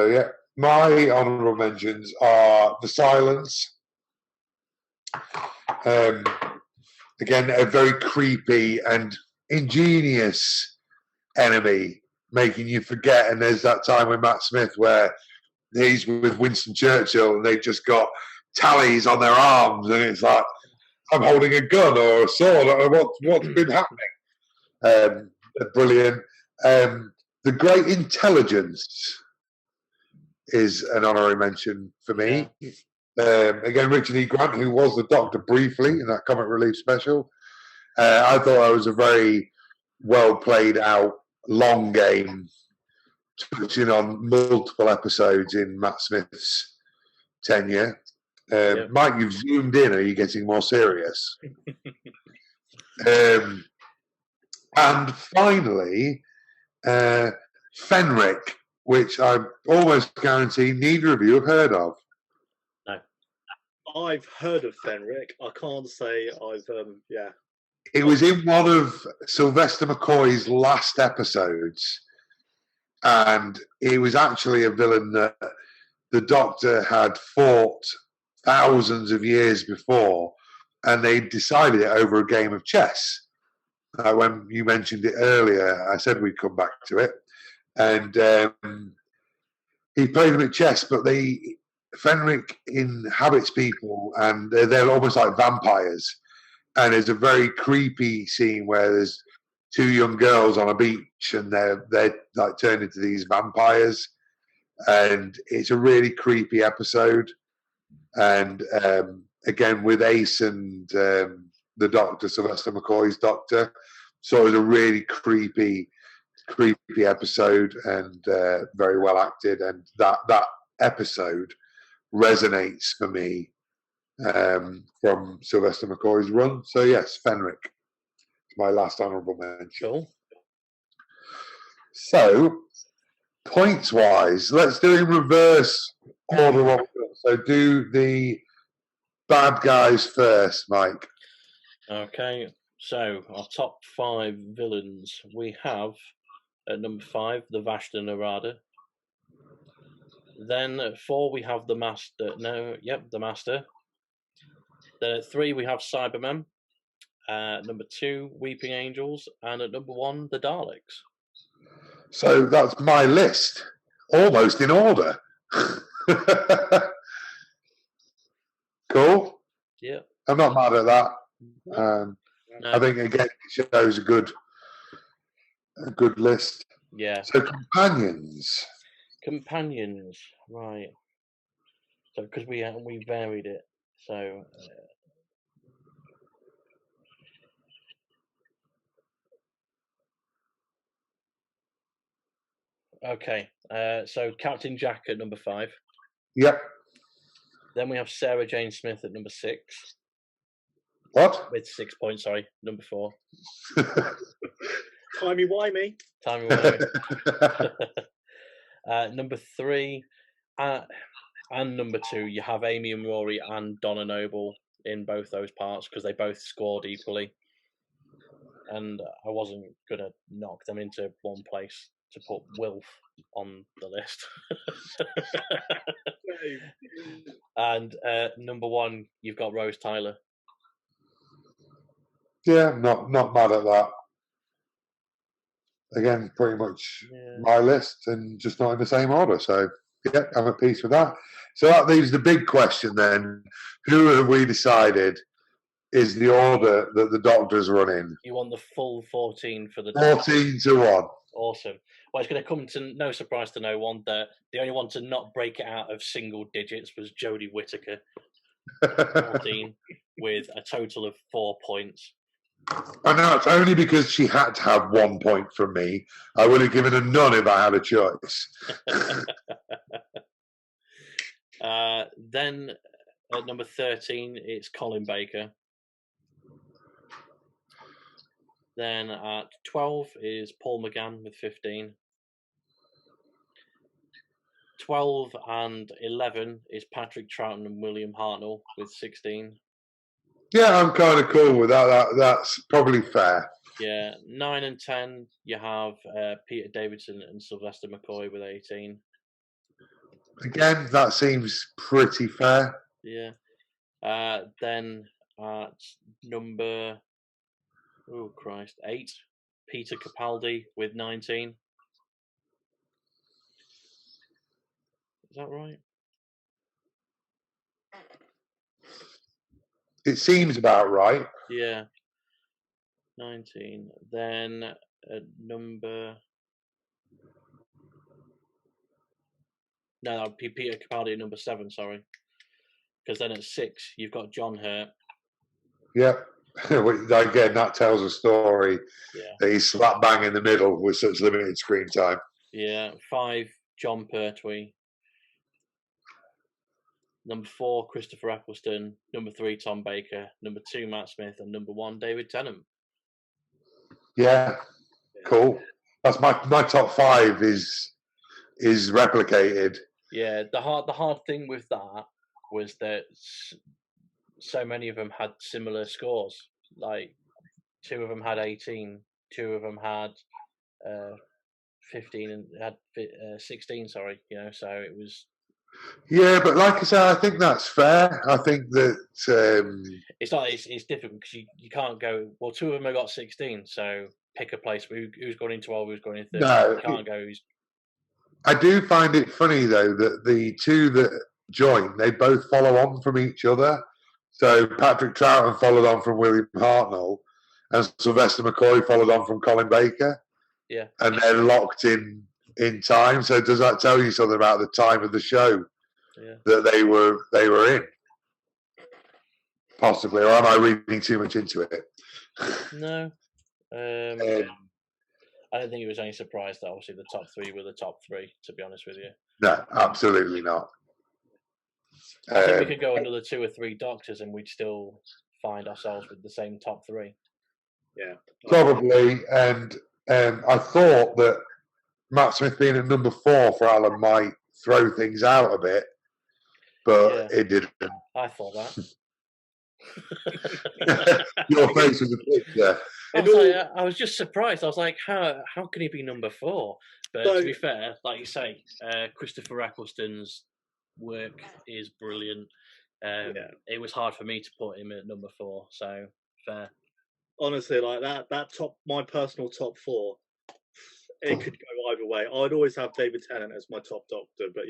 yeah, my honourable mentions are The Silence. Again, a very creepy and ingenious enemy, making you forget. And there's that time with Matt Smith where he's with Winston Churchill and they've just got tallies on their arms, and it's like, I'm holding a gun or a sword. I don't know what's been happening. Brilliant. The Great Intelligence is an honorary mention for me. Yeah. Again, Richard E. Grant, who was the Doctor briefly in that comic relief special. I thought that was a very well played out long game, touching on multiple episodes in Matt Smith's tenure. Mike, you've zoomed in. Are you getting more serious? And finally, Fenric, which I almost guarantee neither of you have heard of. No. I've heard of Fenric. I can't say I've, It was in one of Sylvester McCoy's last episodes, and it was actually a villain that the Doctor had fought thousands of years before, and they decided it over a game of chess. When you mentioned it earlier, I said we'd come back to it. And he played them at chess, but Fenric inhabits people, and they're almost like vampires. And there's a very creepy scene where there's two young girls on a beach, and they're like turned into these vampires. And it's a really creepy episode. And again, with Ace and the Doctor, Sylvester McCoy's Doctor, so it was a really creepy episode, and very well acted, and that episode resonates for me from Sylvester McCoy's run. So yes, Fenric, my last honourable mention. Cool. So points wise, let's do in reverse order. So do the bad guys first, Mike. Okay, so our top 5 villains. We have at number 5 the Vashta Narada. Then at 4 we have the Master. The Master. Then at 3 we have Cybermen. Number 2 Weeping Angels, and at number 1 the Daleks. So that's my list, almost in order. Cool. Yeah. I'm not mad at that. No. I think again it shows a good list. Yeah. So companions, right? So because we varied it, so okay. So Captain Jack at number 5. Yep. Then we have Sarah Jane Smith at number 6. What? With 6 points, sorry. Number 4. Timey-wimey. Number 3 and number 2, you have Amy and Rory and Donna Noble in both those parts because they both scored equally. And I wasn't going to knock them into one place to put Wilf on the list. And number 1, you've got Rose Tyler. Yeah, not mad at that. Again, pretty much my list, and just not in the same order. So, yeah, I'm at peace with that. So that leaves the big question then: who have we decided is the order that the Doctor's run in? You want the full 14 for the 14-1. Awesome. Well, it's going to come to no surprise to no one that the only one to not break it out of single digits was Jodie Whittaker, 14, with a total of 4 points. I know, it's only because she had to have 1 point from me. I would have given her none if I had a choice. Then at number 13, it's Colin Baker. Then at 12 is Paul McGann with 15. 12 and 11 is Patrick Troughton and William Hartnell with 16. Yeah, I'm kind of cool with that. That's probably fair. Yeah, 9 and 10, you have Peter Davidson and Sylvester McCoy with 18. Again, that seems pretty fair. Yeah. Then at number, 8, Peter Capaldi with 19. Is that right? It seems about right. Yeah. 19. Then at number... No, that would be Peter Capaldi at number 7, sorry. Because then at 6, you've got John Hurt. Yeah. Again, that tells a story that he's slap bang in the middle with such limited screen time. Yeah. 5, John Pertwee. Number 4, Christopher Eccleston. Number 3, Tom Baker. Number 2, Matt Smith. And number 1, David Tennant. Yeah. Cool. That's my top 5 is replicated. Yeah, the hard thing with that was that so many of them had similar scores. Like 2 of them had 18, 2 of them had 15, and had 16. Sorry, so it was. Yeah, but like I said, I think that's fair. I think that it's different because you can't go. Well, 2 of them have got 16, so pick a place. Who's going in 12? Who's going in 13? No, you can't go. I do find it funny though that the 2 that join, they both follow on from each other. So Patrick Troughton followed on from William Hartnell, and Sylvester McCoy followed on from Colin Baker. Yeah, and they're locked in time. So does that tell you something about the time of the show that they were in? Possibly, or am I reading too much into it? No. I don't think it was any surprise that obviously the top 3 were the top 3, to be honest with you. No, absolutely not. I think we could go another 2 or 3 doctors and we'd still find ourselves with the same top 3. Yeah. Probably. And I thought that Matt Smith being at number 4 for Alan might throw things out a bit, but it didn't. I thought that. Your face was a picture. I was just surprised. I was like, how can he be number 4? But to be fair, like you say, Christopher Eccleston's work is brilliant. It was hard for me to put him at number 4, so fair. Honestly, like that my personal top 4, it could go either way. I'd always have David Tennant as my top doctor, but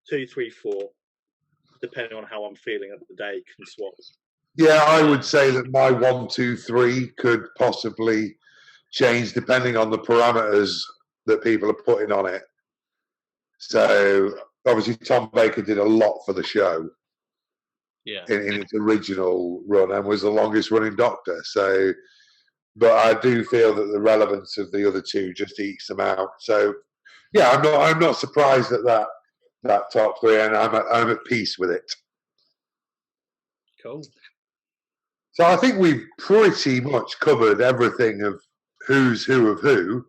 2, 3, 4, depending on how I'm feeling at the day, can swap. Yeah, I would say that my 1, 2, 3 could possibly change depending on the parameters that people are putting on it. So obviously Tom Baker did a lot for the show in its original run and was the longest running doctor. So, but I do feel that the relevance of the other 2 just ekes them out. So yeah, I'm not surprised at that top 3, and I'm at peace with it. Cool. So I think we've pretty much covered everything of who's who of who.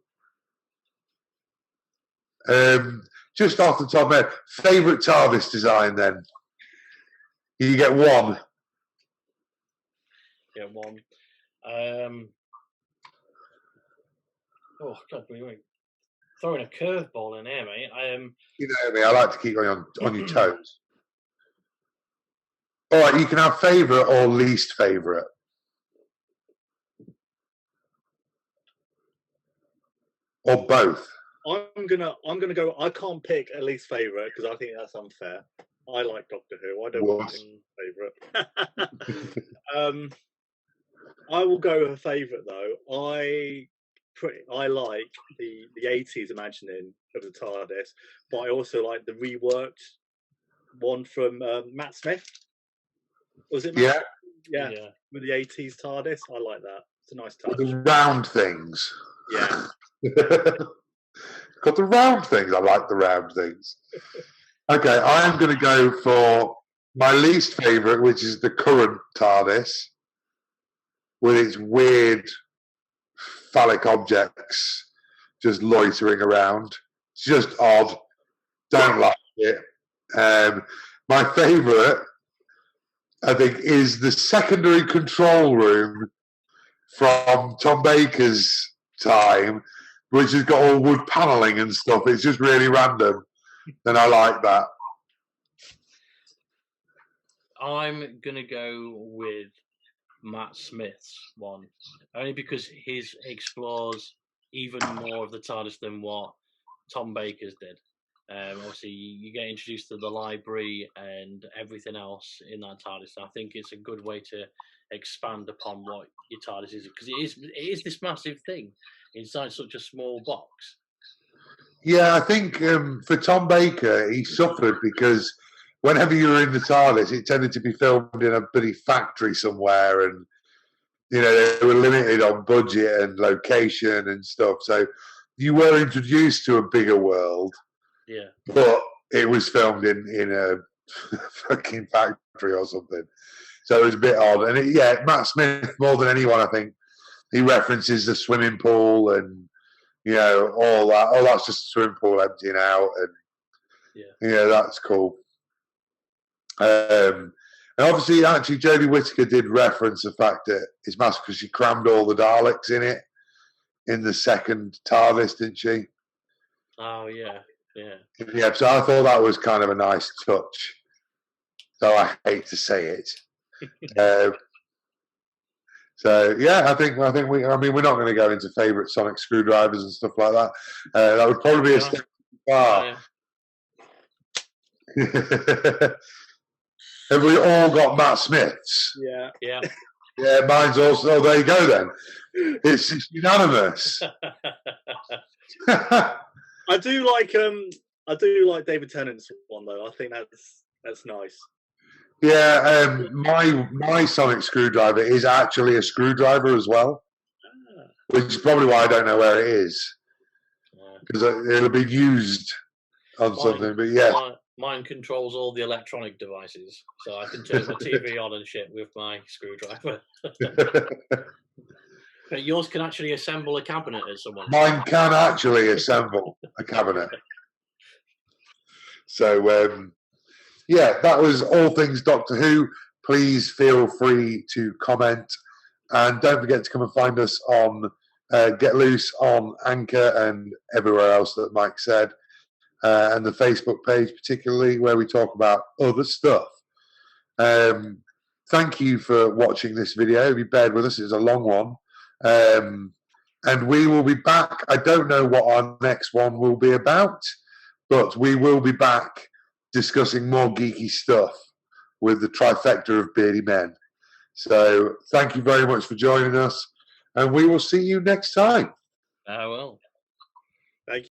Just off the top of my head, favourite TARDIS design then? You get 1. Yeah, 1. Oh, God, we're throwing a curveball in here, mate. You know me, I like to keep going on your toes. All right, you can have favourite or least favourite. Or both. I'm gonna go. I can't pick a least favourite because I think that's unfair. I like Doctor Who. I don't want a favourite. I will go with a favourite though. I like the 80s imagining of the TARDIS, but I also like the reworked one from Matt Smith. Was it Matt? Yeah. With the 80s TARDIS. I like that. It's a nice touch. With the round things. Yeah. Got the round things. I like the round things. Okay, I am going to go for my least favourite, which is the current TARDIS, with its weird phallic objects just loitering around. It's just odd. Don't like it. My favourite, I think, is the secondary control room from Tom Baker's time, which has got all wood panelling and stuff. It's just really random, and I like that. I'm gonna go with Matt Smith's one, only because his explores even more of the TARDIS than what Tom Baker's did. Obviously, you get introduced to the library and everything else in that TARDIS. I think it's a good way to expand upon what your TARDIS is, because it is this massive thing inside such a small box. Yeah, I think for Tom Baker, he suffered because whenever you were in the TARDIS, it tended to be filmed in a bloody factory somewhere, and they were limited on budget and location and stuff. So you were introduced to a bigger world. Yeah. But it was filmed in a fucking factory or something. So it was a bit odd. And Matt Smith, more than anyone, I think, he references the swimming pool and, all that. Oh, that's just a swimming pool emptying out. And, that's cool. And obviously, actually, Jodie Whittaker did reference the fact that it's massive because she crammed all the Daleks in it in the second TARDIS, didn't she? Oh, yeah. Yeah, so I thought that was kind of a nice touch. So I hate to say it. I think we're not going to go into favourite sonic screwdrivers and stuff like that. That would probably be a step too far. Have we all got Matt Smiths? Yeah. Yeah, mine's also. Oh, there you go then. It's unanimous. I do like David Tennant's one though. I think that's nice. Yeah, my sonic screwdriver is actually a screwdriver as well, which is probably why I don't know where it is, because it'll be used on something. But yeah, mine controls all the electronic devices, so I can turn my TV on and shit with my screwdriver. But yours can actually assemble a cabinet as someone. Mine can actually assemble a cabinet. So, that was all things Doctor Who. Please feel free to comment. And don't forget to come and find us on Get Loose on Anchor and everywhere else that Mike said. And the Facebook page particularly, where we talk about other stuff. Thank you for watching this video. If you bared with us, it's a long one. And we will be back. I don't know what our next one will be about, but we will be back discussing more geeky stuff with the trifecta of beardy men. So thank you very much for joining us, and we will see you next time. I will. Thank you.